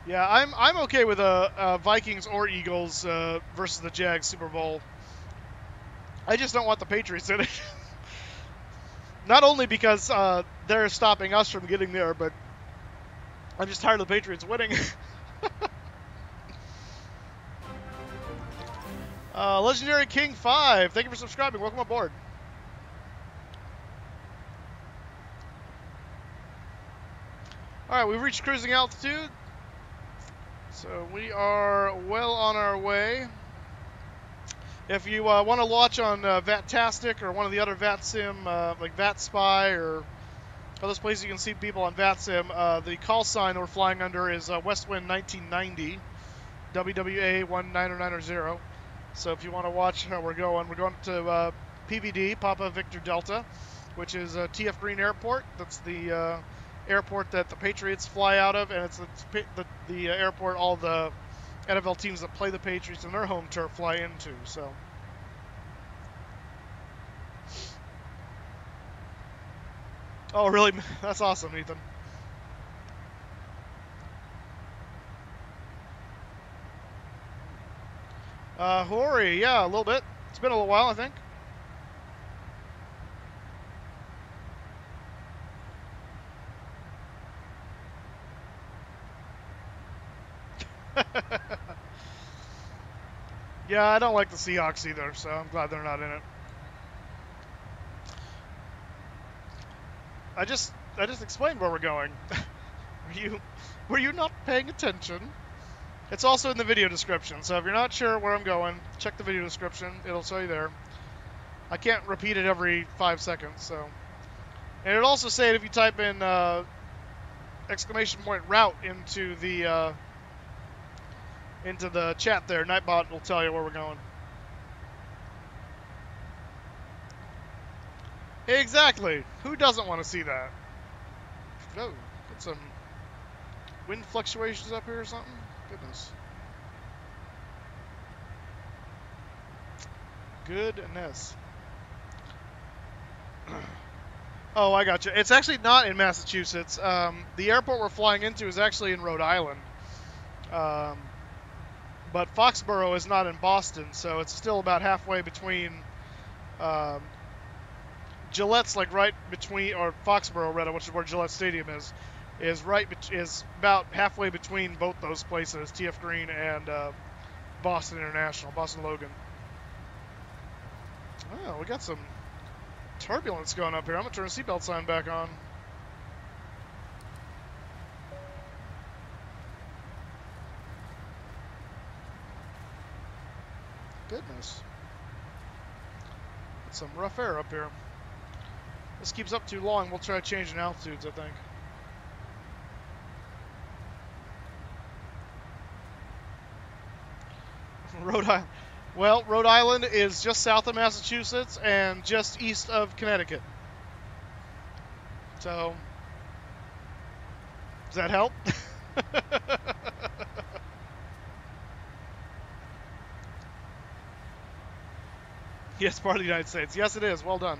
Yeah, I'm okay with Vikings or Eagles versus the Jags Super Bowl. I just don't want the Patriots in it. Not only because they're stopping us from getting there, but I'm just tired of the Patriots winning. Legendary King 5, thank you for subscribing. Welcome aboard. All right, we've reached cruising altitude, so we are well on our way. If you want to watch on VATtastic or one of the other VATSIM, like VATSpy or other places you can see people on VATSIM, the call sign we're flying under is Westwind 1990, WWA 19090. So if you want to watch how we're going to PVD, Papa Victor Delta, which is TF Green Airport. That's the airport that the Patriots fly out of, and it's the airport all the NFL teams that play the Patriots in their home turf fly into. So, oh really? That's awesome, Ethan. Hori, yeah, a little bit. It's been a little while, I think. Yeah, I don't like the Seahawks either, so I'm glad they're not in it. I just explained where we're going. Were you not paying attention? It's also in the video description, so if you're not sure where I'm going, check the video description. It'll tell you there. I can't repeat it every 5 seconds, so. And it'll also say it if you type in !route into the chat there. Nightbot will tell you where we're going. Exactly. Who doesn't want to see that? Oh, got some wind fluctuations up here or something? Goodness. Goodness. Oh, I got you. It's actually not in Massachusetts. The airport we're flying into is actually in Rhode Island. But Foxborough is not in Boston, so it's still about halfway between. Gillette's like right between, or Foxborough rather, which is where Gillette Stadium is about halfway between both those places, TF Green and Boston International, Boston Logan. Oh, we got some turbulence going up here. I'm gonna turn the seatbelt sign back on. Goodness. Got some rough air up here. This keeps up too long. We'll try changing altitudes, I think. Rhode Island. Well, Rhode Island is just south of Massachusetts and just east of Connecticut. So, does that help? Yes, part of the United States. Yes, it is. Well done.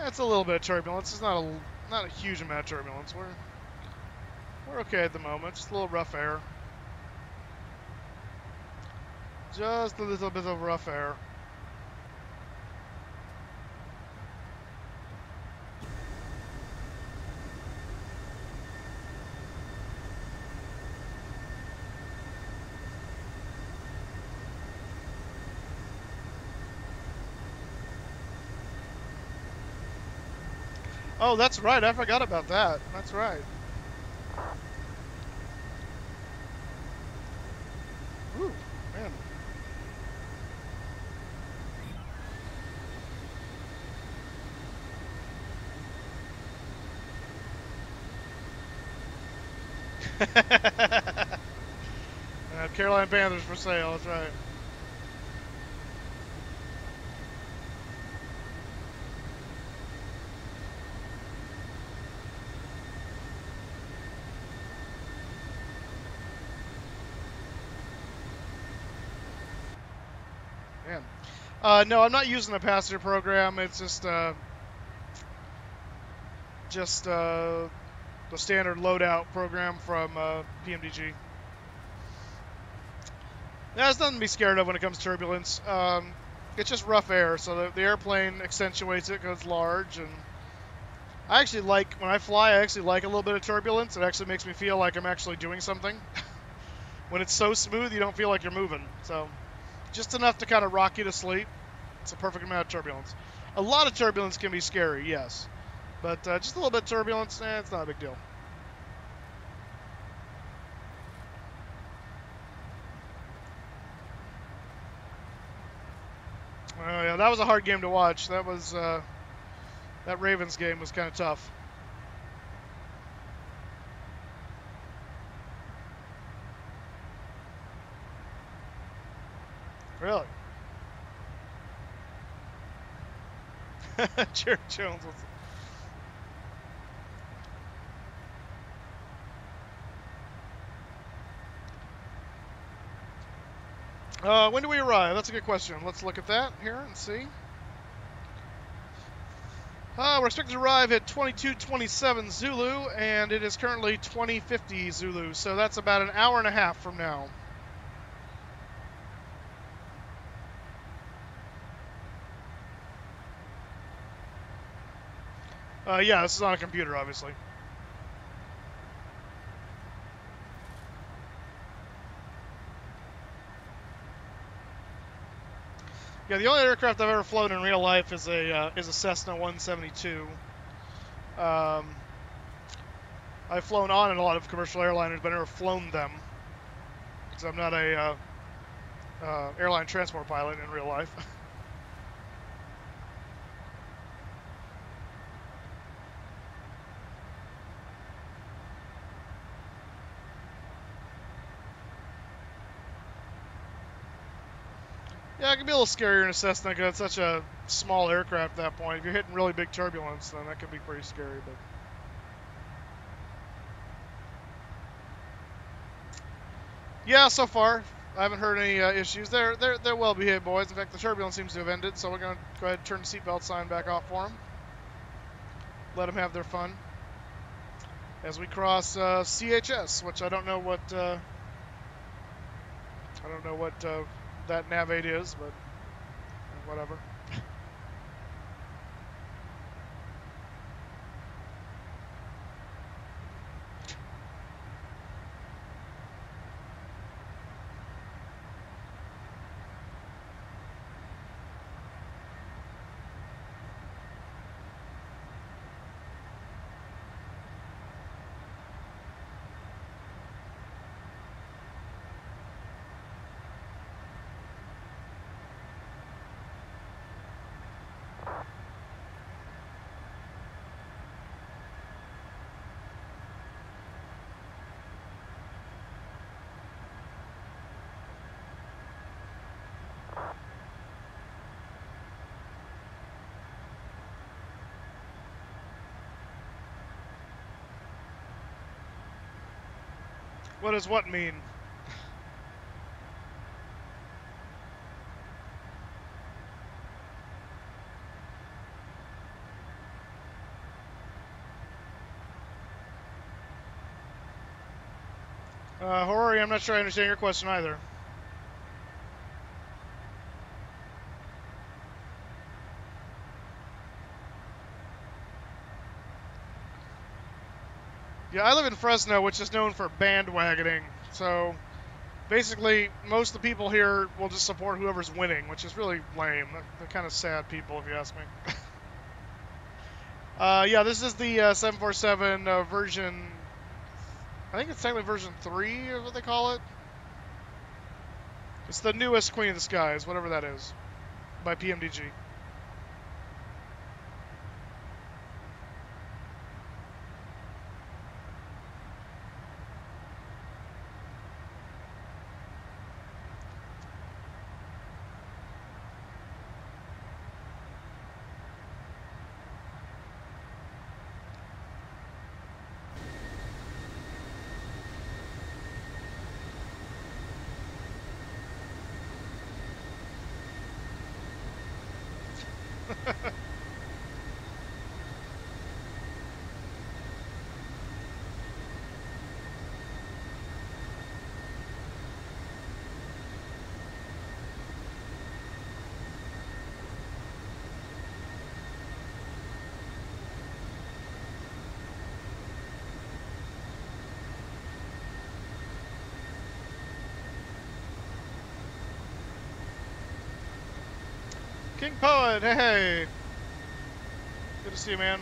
That's a little bit of turbulence. It's not a huge amount of turbulence. We're okay at the moment. Just a little rough air. Just a little bit of rough air. Oh, that's right. I forgot about that. That's right. Ooh, man. Carolina Panthers for sale. That's right. Man. No, I'm not using the passenger program. It's just the standard loadout program from PMDG. There's nothing to be scared of when it comes to turbulence. It's just rough air, so the airplane accentuates it because it's large. And I actually like, when I fly, I actually like a little bit of turbulence. It actually makes me feel like I'm actually doing something. When it's so smooth, you don't feel like you're moving. So just enough to kind of rock you to sleep. It's a perfect amount of turbulence. A lot of turbulence can be scary, yes. But just a little bit of turbulence, it's not a big deal. Oh yeah, that was a hard game to watch. That was that Ravens game was kind of tough. Really? Jerry Jones was. When do we arrive? That's a good question. Let's look at that here and see. We're expected to arrive at 22:27 Zulu, and it is currently 20:50 Zulu, so that's about an hour and a half from now. Yeah, this is on a computer, obviously. Yeah, the only aircraft I've ever flown in real life is a Cessna 172. I've flown on in a lot of commercial airliners, but I've never flown them because I'm not a airline transport pilot in real life. Yeah, it can be a little scarier in a Cessna because it's such a small aircraft at that point. If you're hitting really big turbulence, then that can be pretty scary. But yeah, so far I haven't heard any issues. They're well behaved boys. In fact, the turbulence seems to have ended, so we're going to go ahead and turn the seatbelt sign back off for them. Let them have their fun as we cross CHS, which I don't know what that nav 8 is, but whatever. What does what mean? Horary, I'm not sure I understand your question either. Yeah, I live in Fresno, which is known for bandwagoning. So basically, most of the people here will just support whoever's winning, which is really lame. They're kind of sad people, if you ask me. Yeah, this is the 747 version. I think it's technically version 3 is what they call it. It's the newest Queen of the Skies, whatever that is, by PMDG. King Poet, hey! Good to see you, man.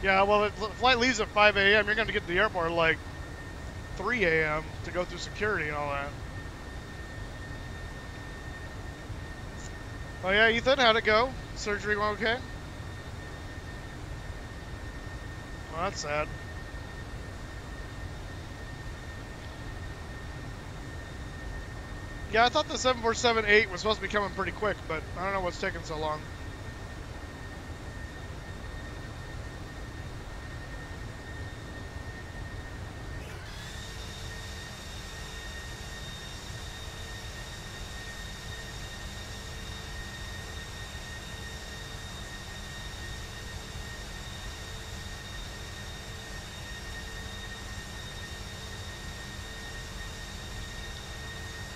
Yeah, well, the flight leaves at 5 a.m. You're going to get to the airport at like 3 a.m. to go through security and all that. Oh yeah, Ethan, how'd it go? Surgery went okay? Well, that's sad. Yeah, I thought the 747-8 was supposed to be coming pretty quick, but I don't know what's taking so long.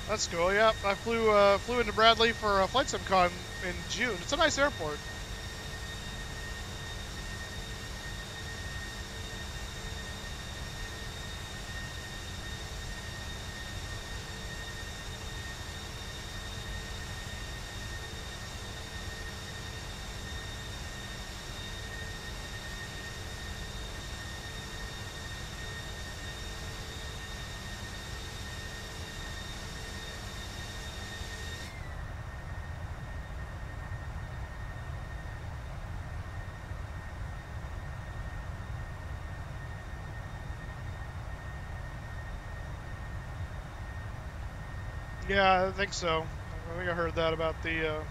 That's cool. Yeah, I flew into Bradley for a Flight Sim Con in June. It's a nice airport. Yeah, I think so. I think I heard that about the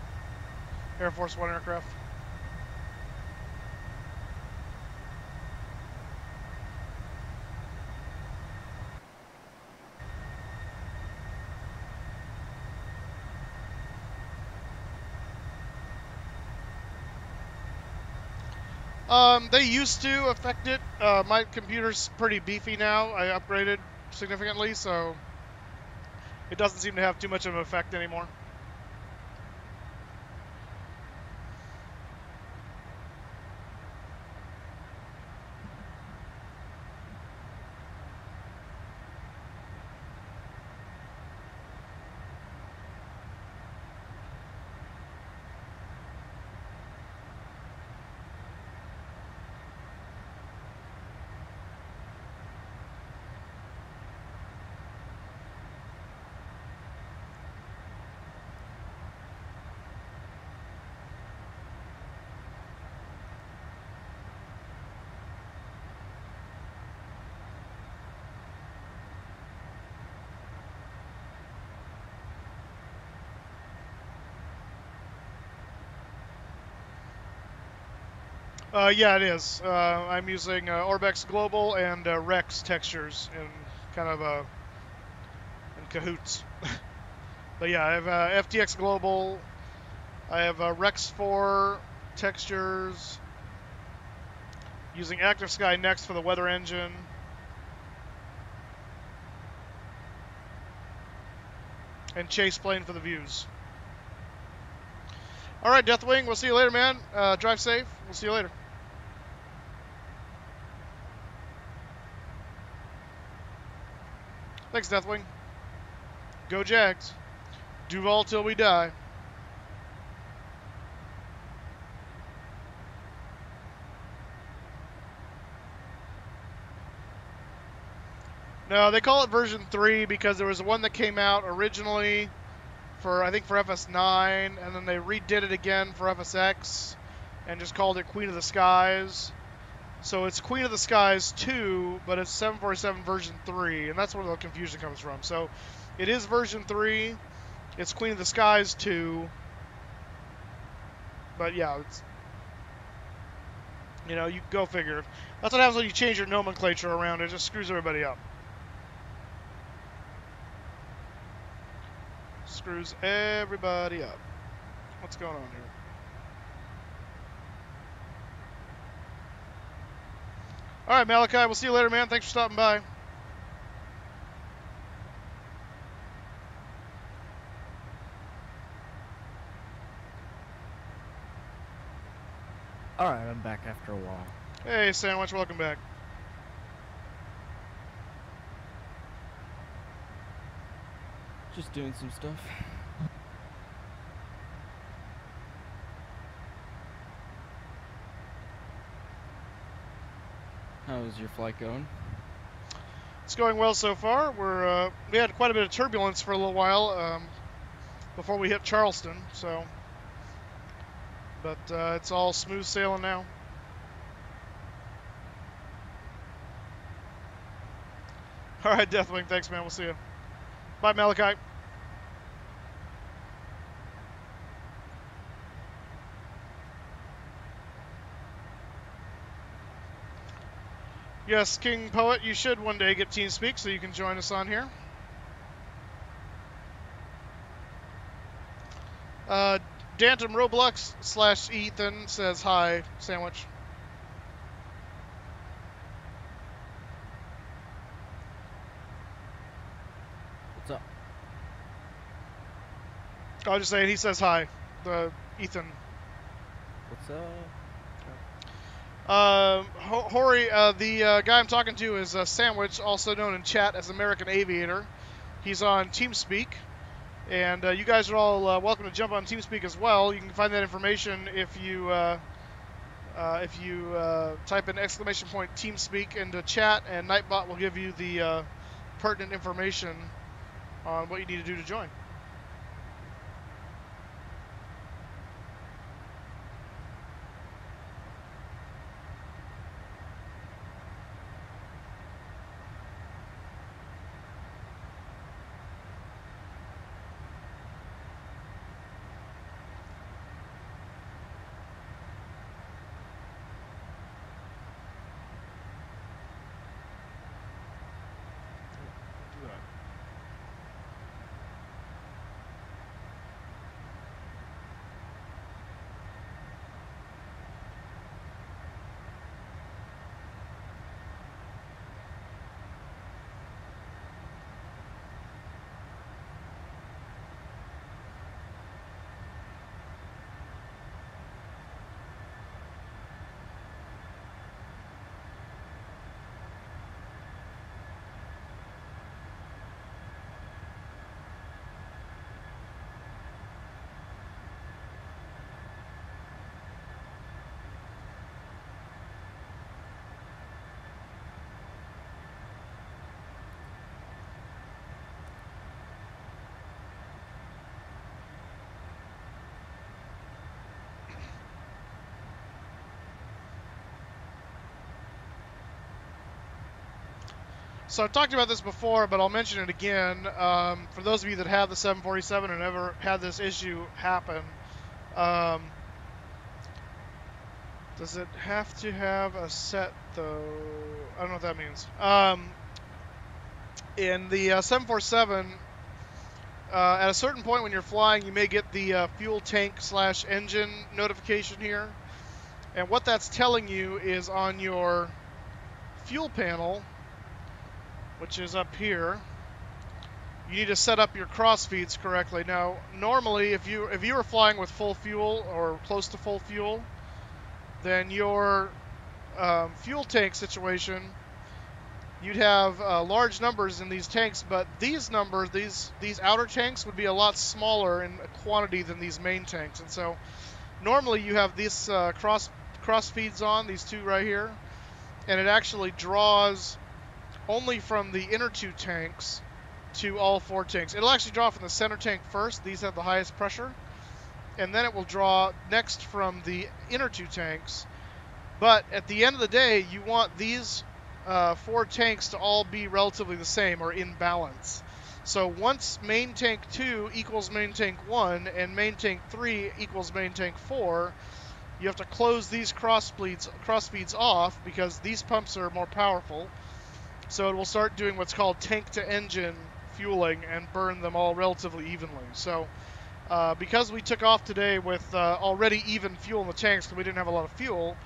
Air Force One aircraft. They used to affect it. My computer's pretty beefy now. I upgraded significantly, so it doesn't seem to have too much of an effect anymore. Yeah, it is. I'm using Orbex Global and Rex textures in kind of a cahoots. But yeah, I have FTX Global. I have Rex 4 textures. Using Active Sky Next for the weather engine. And Chase Plane for the views. All right, Deathwing, we'll see you later, man. Drive safe. We'll see you later. Thanks, Deathwing. Go Jags. Duval till we die. No, they call it version 3 because there was one that came out originally for, I think, for FS9, and then they redid it again for FSX and just called it Queen of the Skies. So it's Queen of the Skies 2, but it's 747 version 3, and that's where the confusion comes from. So it is version 3, it's Queen of the Skies 2, but yeah, it's, you know, you go figure. That's what happens when you change your nomenclature around. It just screws everybody up. Screws everybody up. What's going on here? All right, Malachi, we'll see you later, man. Thanks for stopping by. All right, I'm back after a while. Hey, Sandwich, welcome back. Just doing some stuff. How is your flight going? It's going well so far. We had quite a bit of turbulence for a little while before we hit Charleston, so, but it's all smooth sailing now. All right, Deathwing, thanks, man. We'll see you. Bye, Malachi. Yes, King Poet, you should one day get TeamSpeak so you can join us on here. Dantum Roblox / Ethan says hi, Sandwich. What's up? I was just saying, he says hi, Ethan. What's up? Hori, the guy I'm talking to is Sandwich, also known in chat as American Aviator. He's on TeamSpeak, and you guys are all welcome to jump on TeamSpeak as well. You can find that information if you type in ! TeamSpeak into chat, and Nightbot will give you the pertinent information on what you need to do to join. So I've talked about this before, but I'll mention it again. For those of you that have the 747 and never had this issue happen, does it have to have a set, though? I don't know what that means. In the 747, at a certain point when you're flying, you may get the fuel tank / engine notification here. And what that's telling you is on your fuel panel, which is up here, you need to set up your cross feeds correctly. Now, normally, if you were flying with full fuel or close to full fuel, then your fuel tank situation, you'd have large numbers in these tanks, but these numbers, these outer tanks, would be a lot smaller in quantity than these main tanks. And so, normally you have these cross feeds on, these two right here, and it actually draws only from the inner two tanks to all four tanks. It'll actually draw from the center tank first. These have the highest pressure. And then it will draw next from the inner two tanks. But at the end of the day, you want these four tanks to all be relatively the same or in balance. So once main tank 2 equals main tank 1 and main tank 3 equals main tank 4, you have to close these cross feeds off because these pumps are more powerful. So it will start doing what's called tank to engine fueling and burn them all relatively evenly. So because we took off today with already even fuel in the tanks because we didn't have a lot of fuel,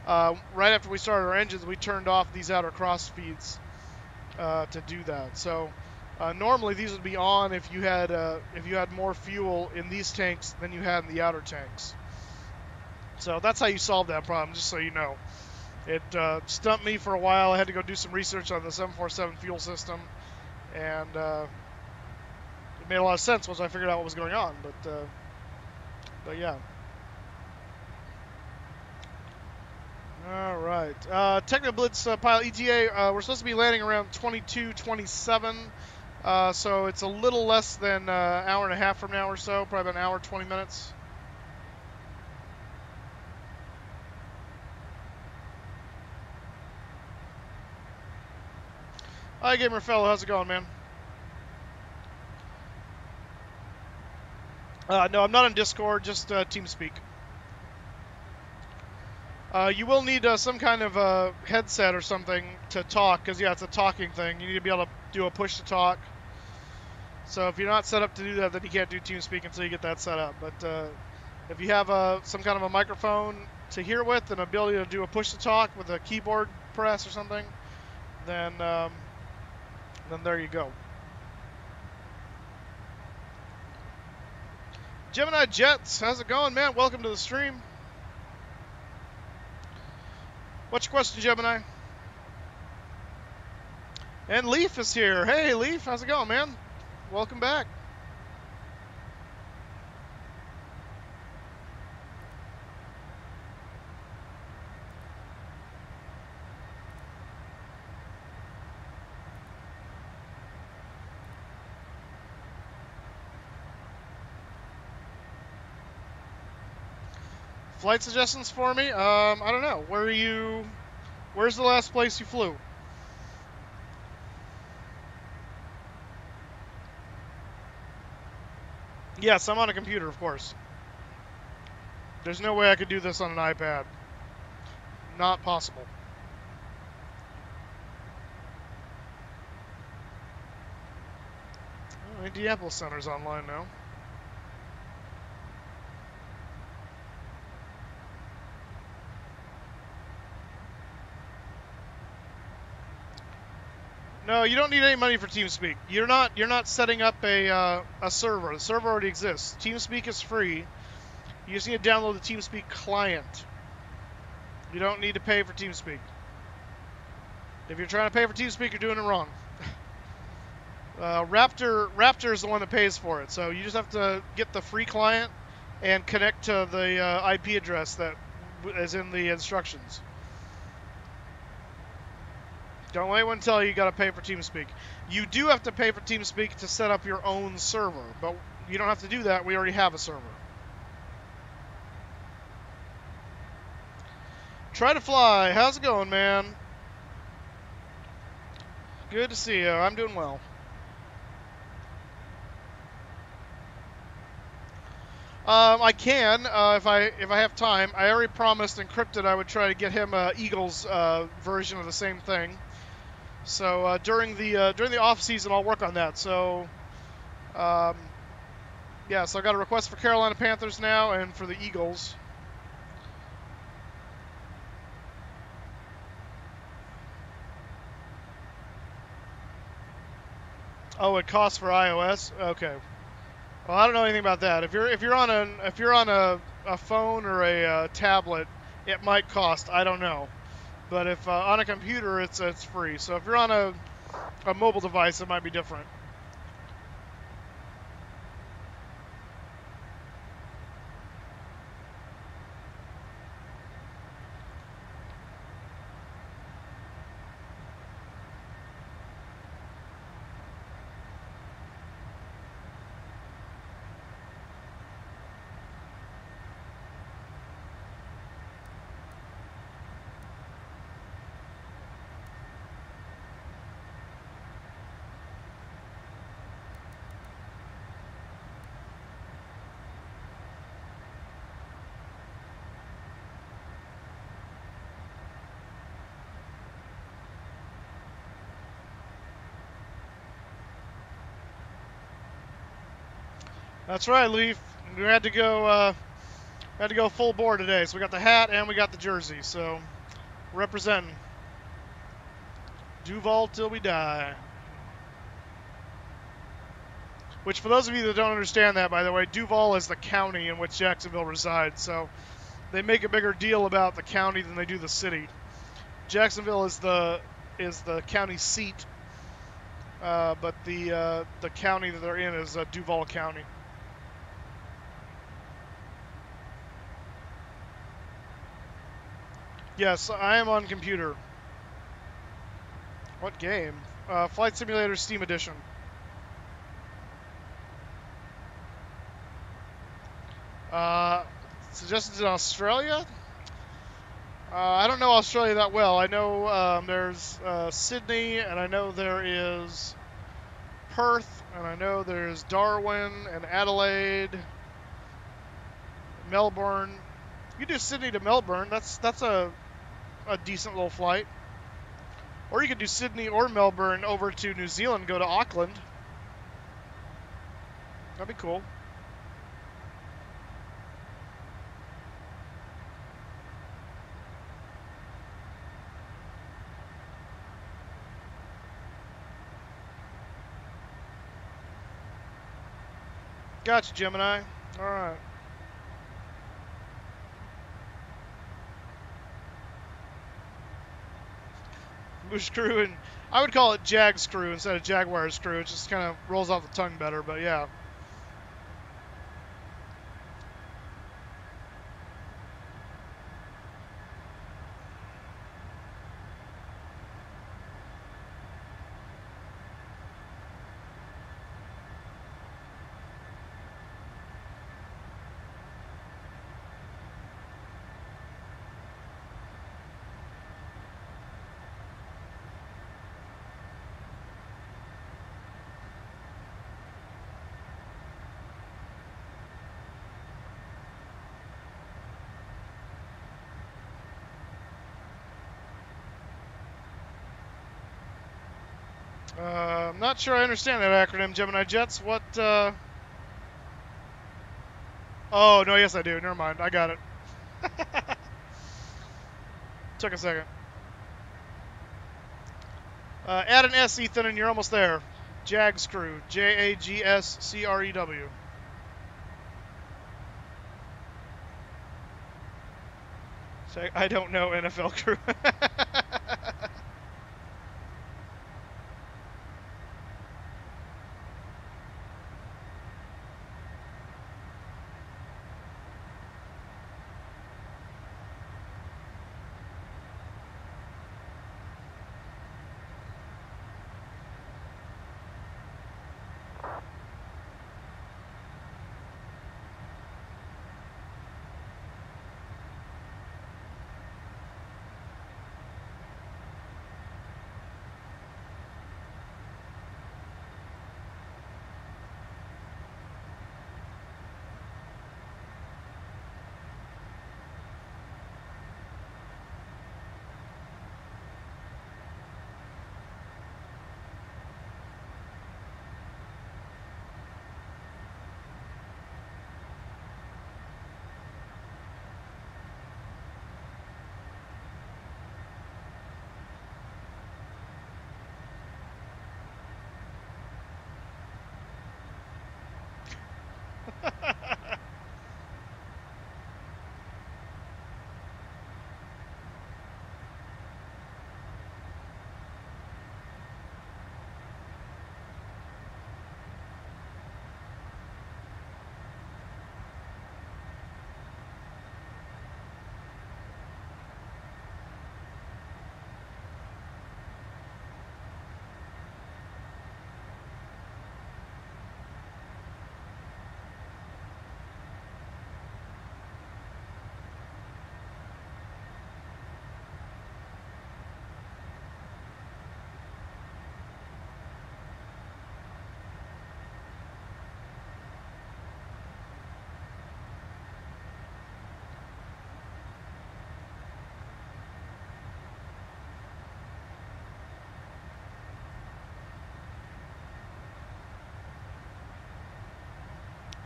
right after we started our engines, we turned off these outer cross feeds to do that. So normally these would be on if you had more fuel in these tanks than you had in the outer tanks. So that's how you solve that problem, just so you know. It stumped me for a while. I had to go do some research on the 747 fuel system, and it made a lot of sense once I figured out what was going on. But yeah. All right. Technical Blitz pilot ETA. We're supposed to be landing around 22:27, so it's a little less than an hour and a half from now or so, probably about an hour 20 minutes. Hi, Gamer Fellow. How's it going, man? No, I'm not on Discord, just TeamSpeak. You will need some kind of headset or something to talk, because, yeah, it's a talking thing. You need to be able to do a push-to-talk. So if you're not set up to do that, then you can't do TeamSpeak until you get that set up. But if you have some kind of a microphone to hear with and ability to do a push-to-talk with a keyboard press or something, then there you go. Gemini Jets, how's it going, man? Welcome to the stream. What's your question, Gemini? And Leaf is here. Hey, Leaf, how's it going, man? Welcome back. Flight suggestions for me? I don't know. Where's the last place you flew? Yes, I'm on a computer, of course. There's no way I could do this on an iPad. Not possible. Oh, Indianapolis Center's online now. No, you don't need any money for TeamSpeak. You're not setting up a server. The server already exists. TeamSpeak is free. You just need to download the TeamSpeak client. You don't need to pay for TeamSpeak. If you're trying to pay for TeamSpeak, you're doing it wrong. Raptor is the one that pays for it. So you just have to get the free client and connect to the IP address that is in the instructions. Don't let anyone tell you got to pay for TeamSpeak. You do have to pay for TeamSpeak to set up your own server, but you don't have to do that. We already have a server. Try to fly. How's it going, man? Good to see you. I'm doing well. I can if I have time. I already promised Encrypted I would try to get him Eagle's version of the same thing. So during the off season, I'll work on that. So Yeah, so I got a request for Carolina Panthers now and for the Eagles. Oh, it costs for iOS? Okay. Well, I don't know anything about that. If you're on a phone or a tablet, it might cost. I don't know. But if on a computer, it's free. So if you're on a mobile device, it might be different. That's right, Leaf. We had to go full bore today. So we got the hat and we got the jersey. So representing Duval till we die. Which, for those of you that don't understand that, by the way, Duval is the county in which Jacksonville resides. So they make a bigger deal about the county than they do the city. Jacksonville is the county seat, but the county that they're in is Duval County. Yes, I am on computer. What game? Flight Simulator Steam Edition. Suggestions in Australia? I don't know Australia that well. I know there's Sydney, and I know there is Perth, and I know there's Darwin and Adelaide, Melbourne. You can do Sydney to Melbourne. That's a decent little flight. Or you could do Sydney or Melbourne over to New Zealand, go to Auckland. That'd be cool. Gotcha, Gemini. All right. Moose Crew, and I would call it Jags Crew instead of Jaguars Crew. It just kind of rolls off the tongue better, but yeah. I'm not sure I understand that acronym, Gemini Jets. What, Oh, no, yes I do. Never mind. I got it. Took a second. Add an S, Ethan, and you're almost there. Jags Crew. Jagscrew. I don't know NFL Crew.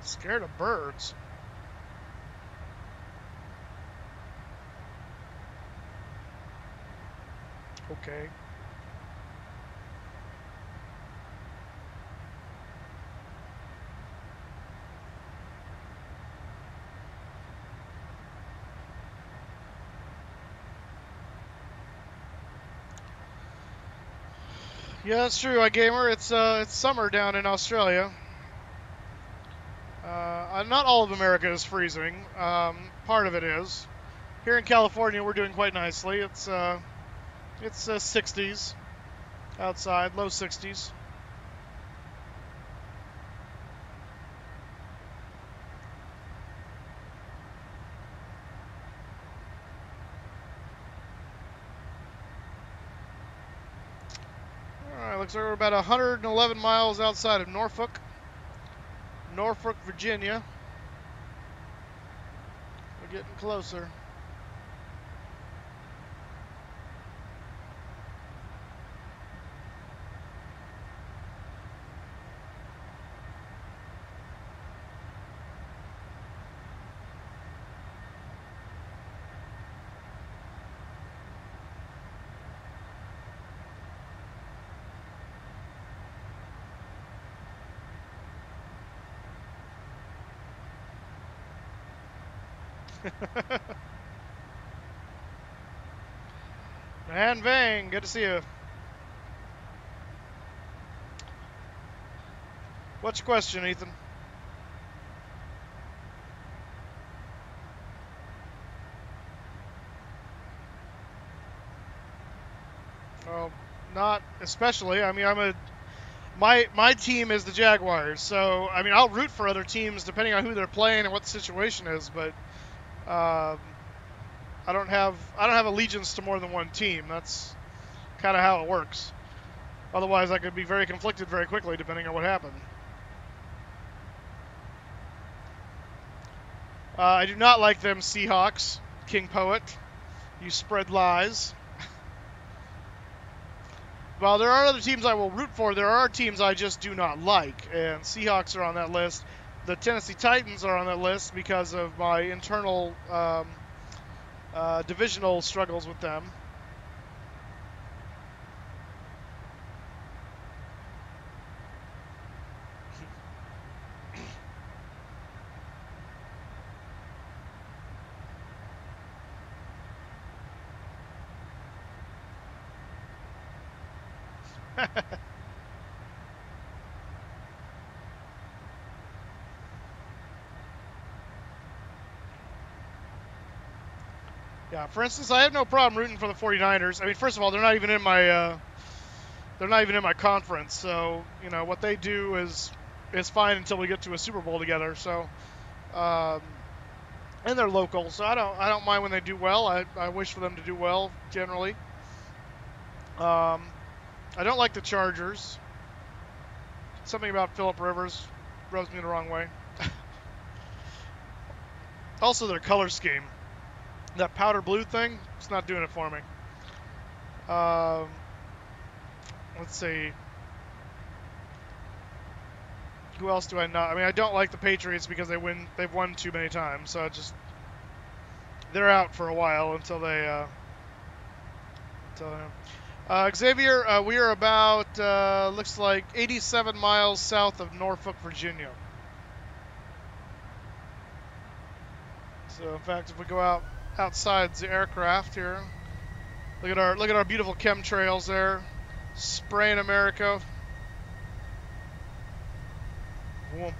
Scared of birds. Okay. Yeah, that's true, iGamer. It's summer down in Australia. Not all of America is freezing. Part of it is. Here in California, we're doing quite nicely. It's 60s outside, low 60s. All right, looks like we're about 111 miles outside of Norfolk, Virginia. We're getting closer. Man Vang, good to see you. What's your question, Ethan? Well, not especially. I mean, my team is the Jaguars, so I mean I'll root for other teams depending on who they're playing and what the situation is, but I don't have allegiance to more than one team. That's kind of how it works. Otherwise, I could be very conflicted very quickly depending on what happened. I do not like them Seahawks, King Poet. You spread lies. While there are other teams I will root for, there are teams I just do not like, and Seahawks are on that list. The Tennessee Titans are on that list because of my internal divisional struggles with them. Yeah, for instance, I have no problem rooting for the 49ers. I mean, first of all, they're not even in my conference, so you know what they do is fine until we get to a Super Bowl together. So, and they're local, so I don't mind when they do well. I wish for them to do well generally. I don't like the Chargers. Something about Phillip Rivers rubs me the wrong way. Also, their color scheme. That powder blue thing, it's not doing it for me. Let's see. Who else do I not? I mean, I don't like the Patriots because they've won too many times, so they're out for a while until they. Xavier, we are about looks like 87 miles south of Norfolk, Virginia. So, in fact, if we go outside the aircraft here, look at our beautiful chemtrails there, spraying America. Whoomp.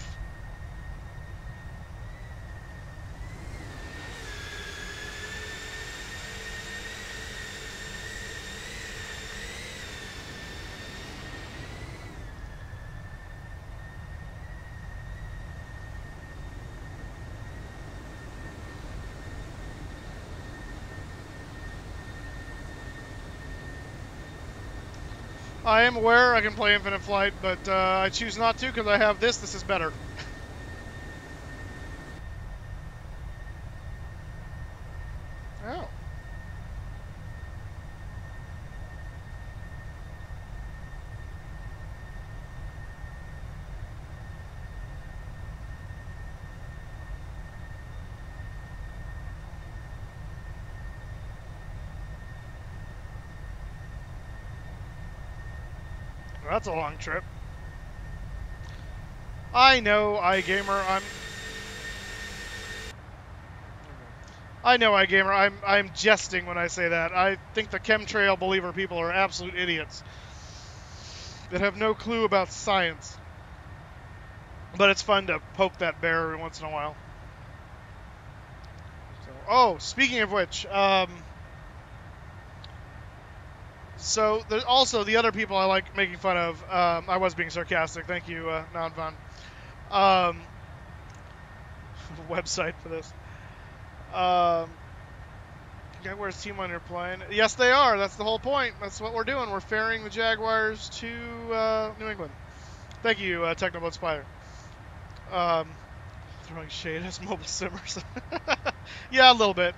I am aware I can play Infinite Flight, but I choose not to because I have this. This is better. Oh. That's a long trip. I know, iGamer. I know, iGamer. I'm jesting when I say that. I think the chemtrail believer people are absolute idiots that have no clue about science. But it's fun to poke that bear every once in a while. So, oh, speaking of which, so there's also the other people I like making fun of. I was being sarcastic. Thank you, Non-Fun. Website for this. Jaguars team on your plane. Yes, they are. That's the whole point. That's what we're doing. We're ferrying the Jaguars to New England. Thank you, Technoblade Spider. Throwing shade as mobile simmers. Yeah, a little bit.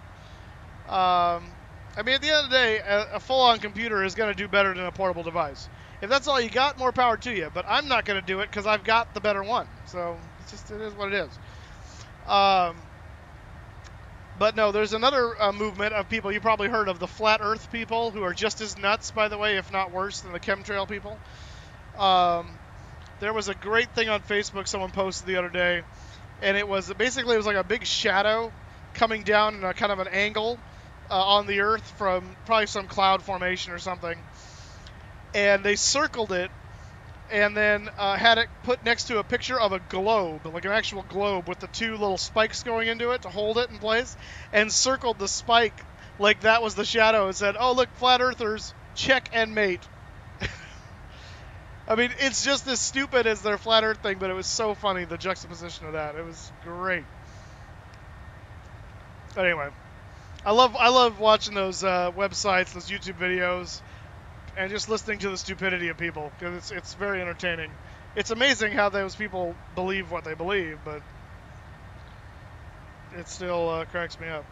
I mean, at the end of the day, a full-on computer is going to do better than a portable device. If that's all you got, more power to you. But I'm not going to do it because I've got the better one. So it is what it is. But no, there's another movement of people you probably heard of, the flat Earth people, who are just as nuts, by the way, if not worse than the chemtrail people. There was a great thing on Facebook someone posted the other day, and it was like a big shadow coming down in a kind of an angle on the Earth from probably some cloud formation or something. And they circled it and then had it put next to a picture of a globe, like an actual globe with the two little spikes going into it to hold it in place, and circled the spike like that was the shadow and said, "Oh, look, flat earthers, check and mate." I mean, it's just as stupid as their flat earth thing, but it was so funny, the juxtaposition of that. It was great. But anyway, I love watching those websites, those YouTube videos, and just listening to the stupidity of people, because it's very entertaining. It's amazing how those people believe what they believe, but it still cracks me up.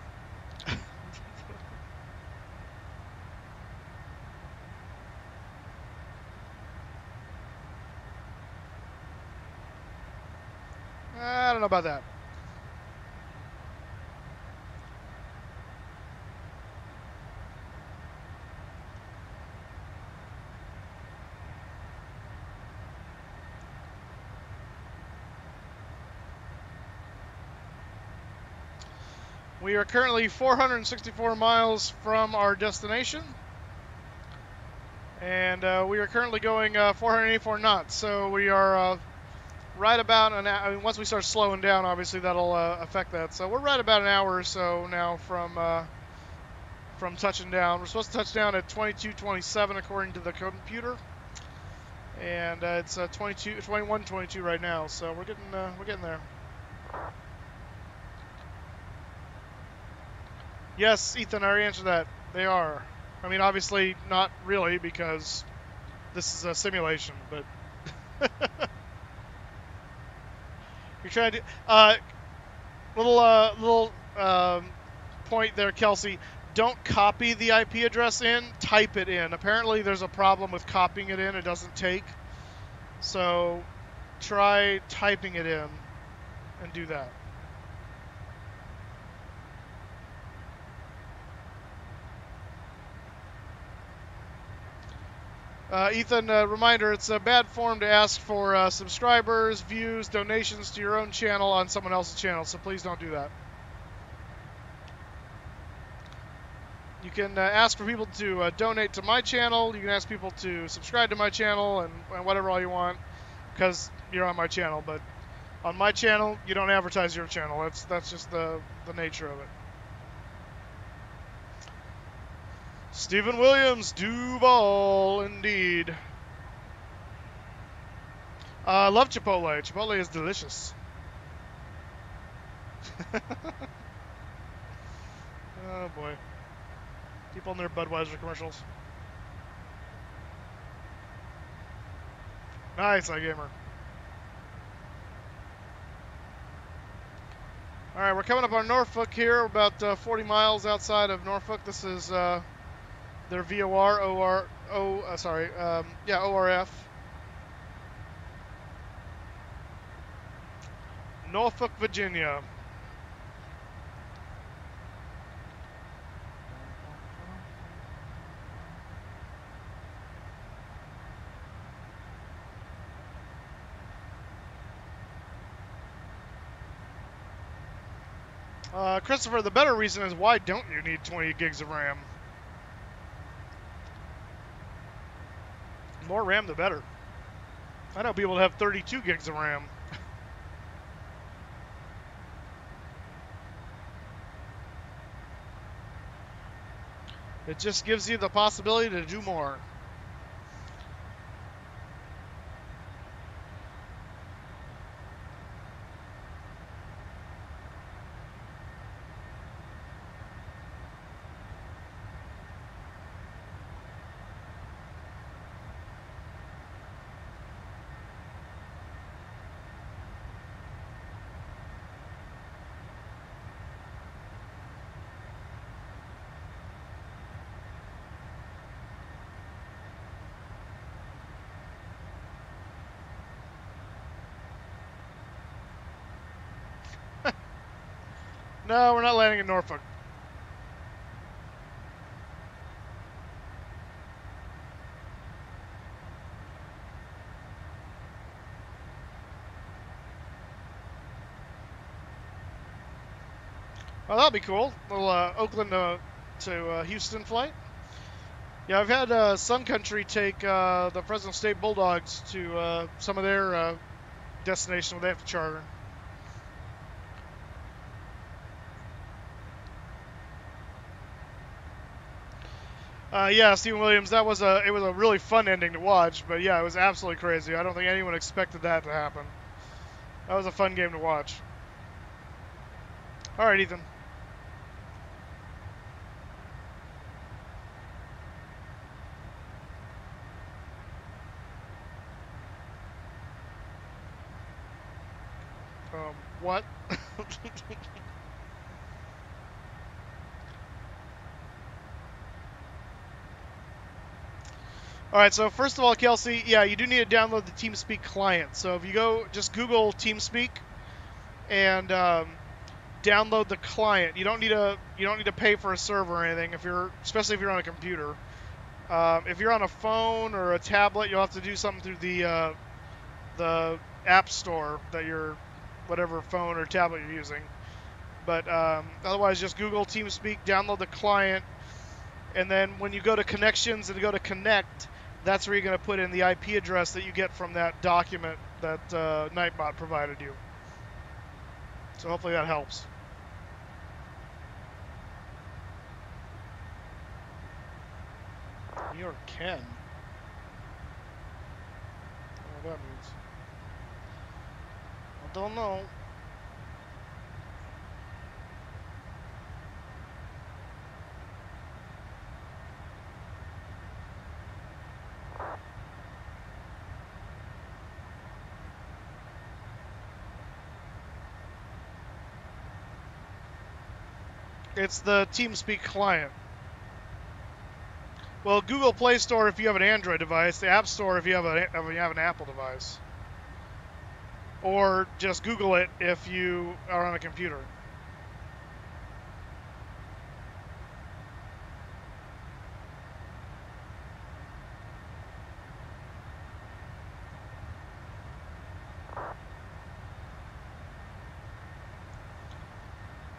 I don't know about that. We are currently 464 miles from our destination, and we are currently going 484 knots. So we are right about an hour. I mean, once we start slowing down, obviously that'll affect that. So we're right about an hour or so now from touching down. We're supposed to touch down at 22:27 according to the computer, and it's 21:22 right now. So we're getting there. Yes, Ethan, I already answered that. They are. I mean, obviously not really, because this is a simulation, but you're trying to little point there, Kelsey. Don't copy the IP address in, type it in. Apparently there's a problem with copying it in. It doesn't take. So try typing it in and do that. Ethan, reminder, it's a bad form to ask for subscribers, views, donations to your own channel on someone else's channel, so please don't do that. You can ask for people to donate to my channel. You can ask people to subscribe to my channel and whatever all you want, because you're on my channel. But on my channel, you don't advertise your channel. That's just the nature of it. Stephen Williams, Duval, indeed. I love Chipotle. Chipotle is delicious. Oh boy. People in their Budweiser commercials. Nice, iGamer. Alright, we're coming up on Norfolk here, about 40 miles outside of Norfolk. This is their VOR, ORF. Norfolk, Virginia. Christopher, the better reason is why don't you need 20 gigs of RAM? The more RAM, the better. I know people that have 32 gigs of RAM. It just gives you the possibility to do more. No, we're not landing in Norfolk. Well, that'll be cool. Little Oakland to Houston flight. Yeah, I've had Sun Country take the Fresno State Bulldogs to some of their destinations where they have to charter. Yeah, Stephen Williams, it was a really fun ending to watch, but yeah, it was absolutely crazy. I don't think anyone expected that to happen. That was a fun game to watch. All right, Ethan. What? All right, so first of all, Kelsey, yeah, you do need to download the TeamSpeak client. So if you go, just Google TeamSpeak and download the client. You don't need to pay for a server or anything especially if you're on a computer. If you're on a phone or a tablet, you'll have to do something through the app store that whatever phone or tablet you're using. But otherwise, just Google TeamSpeak, download the client, and then when you go to connections and go to connect, that's where you're going to put in the IP address that you get from that document that Nightbot provided you. So hopefully that helps. New York Ken. I don't know what that means. I don't know. It's the TeamSpeak client. Well, Google Play Store if you have an Android device, the App Store if you have an Apple device. Or just Google it if you are on a computer.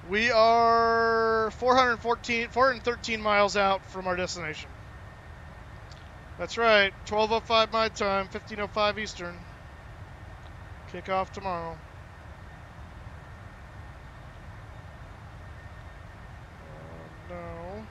We are 413 miles out from our destination. That's right, 12:05 my time, 15:05 Eastern. Kickoff tomorrow. No.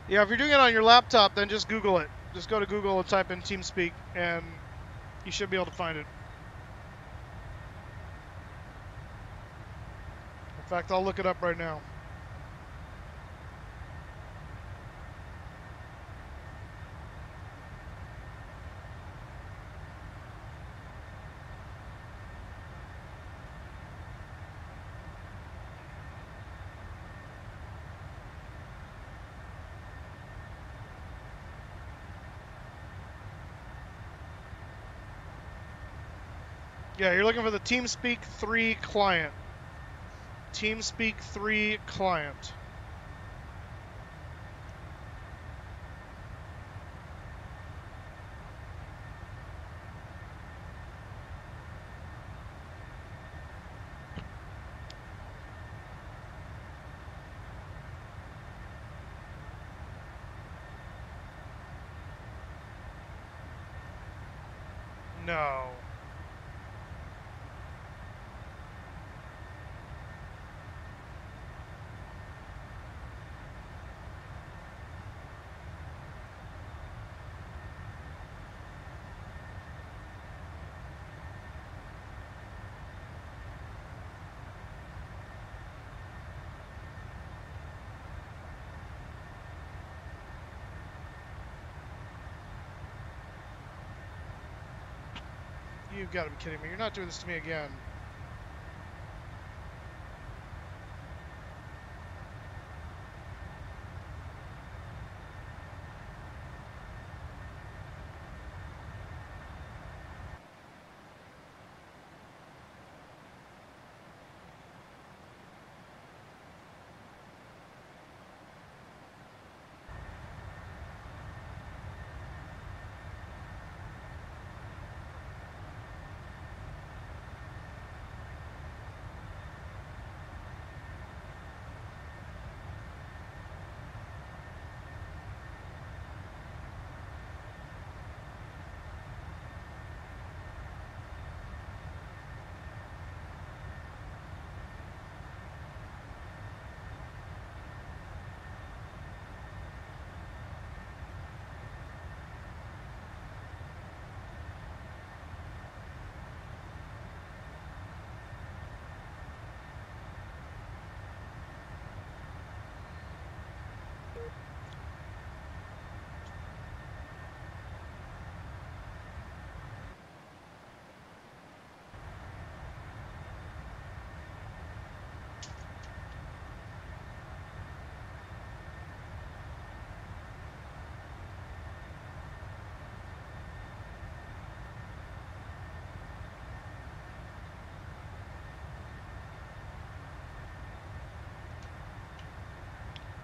Yeah, if you're doing it on your laptop, then just Google it. Just go to Google and type in TeamSpeak, and you should be able to find it. In fact, I'll look it up right now. Yeah, you're looking for the TeamSpeak 3 client. TeamSpeak 3 client. No. You've got to be kidding me. You're not doing this to me again.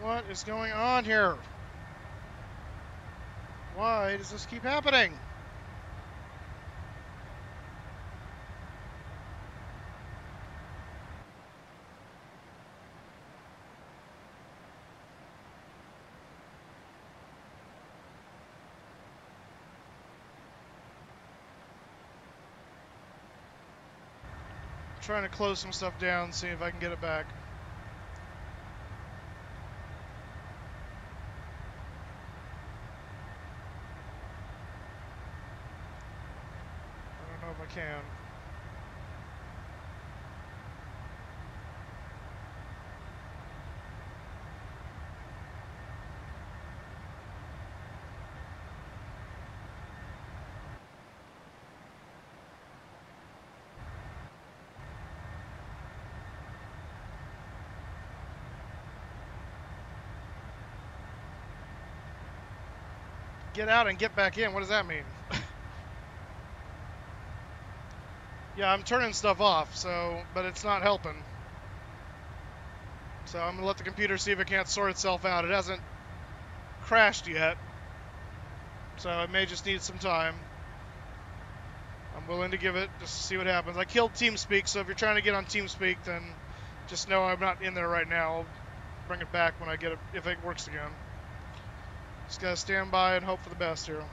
What is going on here? Why does this keep happening? I'm trying to close some stuff down, see if I can get it back. I don't know if I can. Get out and get back in. What does that mean? Yeah, I'm turning stuff off, but it's not helping. So I'm gonna let the computer see if it can't sort itself out. It hasn't crashed yet, so it may just need some time. I'm willing to give it just to see what happens. I killed TeamSpeak, so if you're trying to get on TeamSpeak, then just know I'm not in there right now. I'll bring it back when I get it, if it works again. Just gotta stand by and hope for the best here.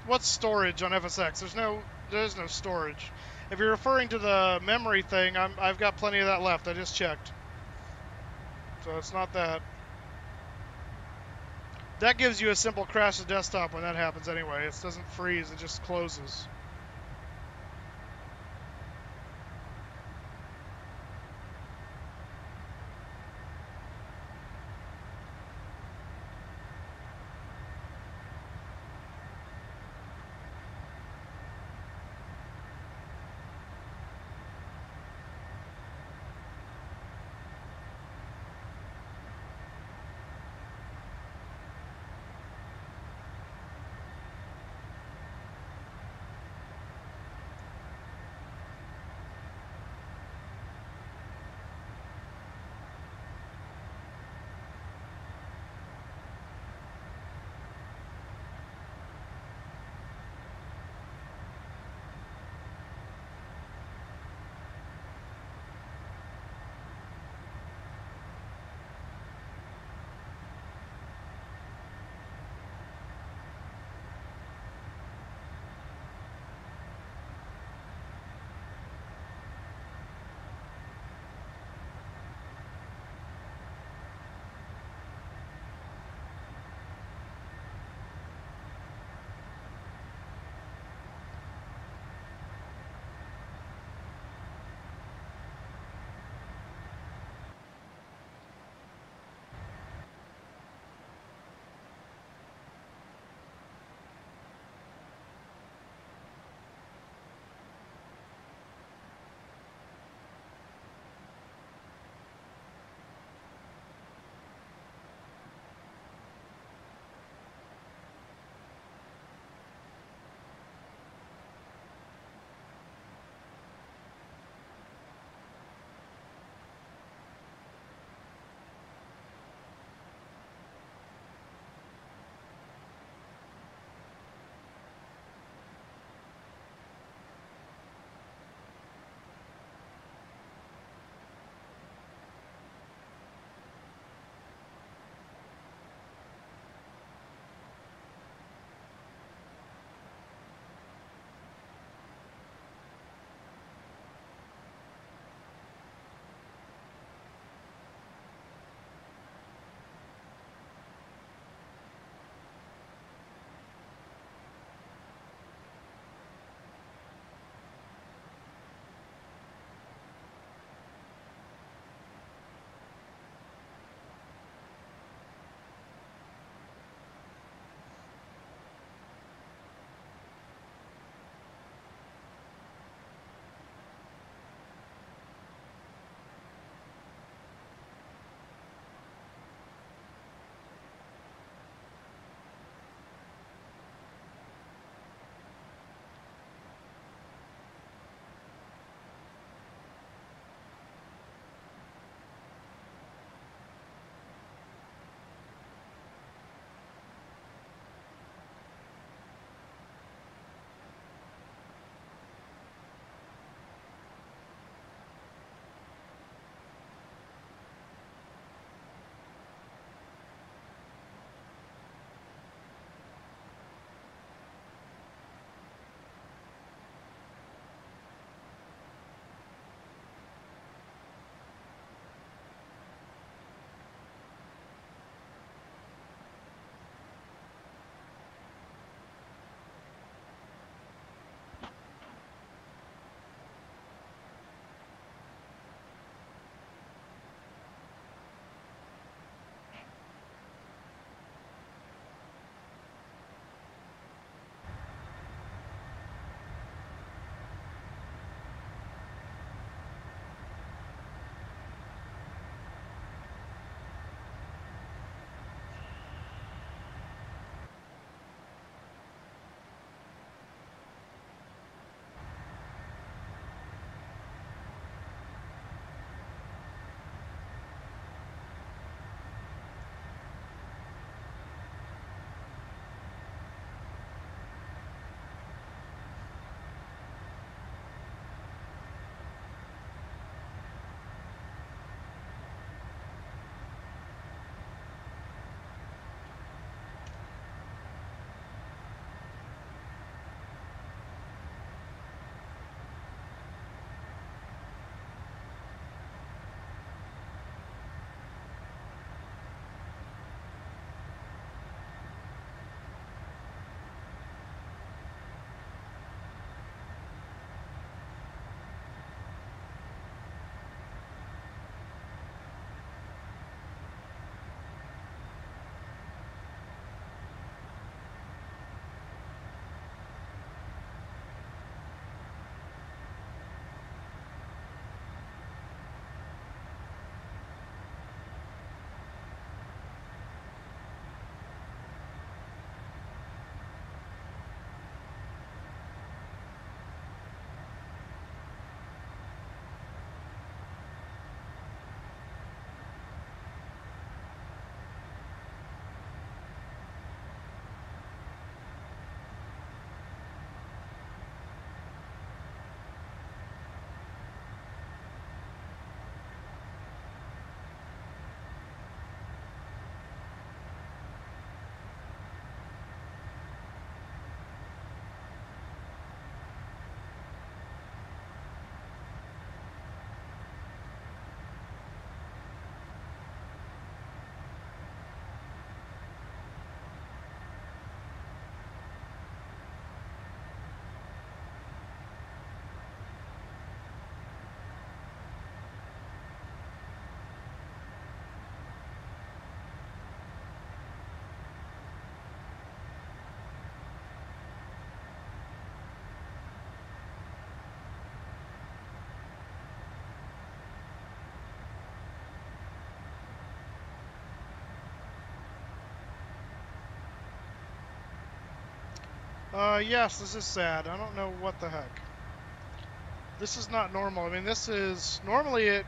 What's storage on FSX? There's no storage. If you're referring to the memory thing, I've got plenty of that left. I just checked. So it's not that. That gives you a simple crash to desktop when that happens anyway. It doesn't freeze, it just closes. Yes, this is sad. I don't know what the heck. This is not normal. I mean, this is... Normally it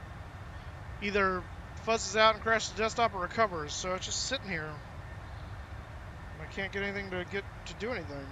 either fuzzes out and crashes the desktop or recovers, so it's just sitting here. I can't get anything to do anything.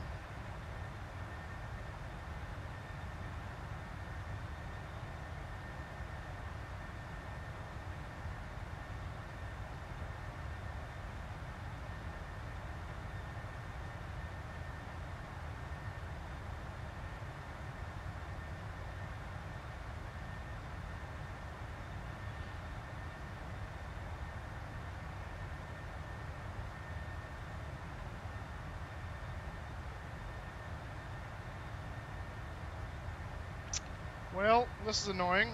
Well, this is annoying.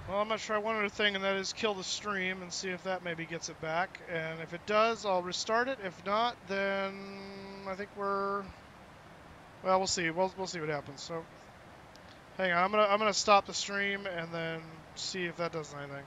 Well, I'm going to try one other thing, and that is kill the stream and see if that maybe gets it back. And if it does, I'll restart it. If not, then I think we're... Well, we'll see. We'll see what happens. So, hang on. I'm gonna stop the stream and then see if that does anything.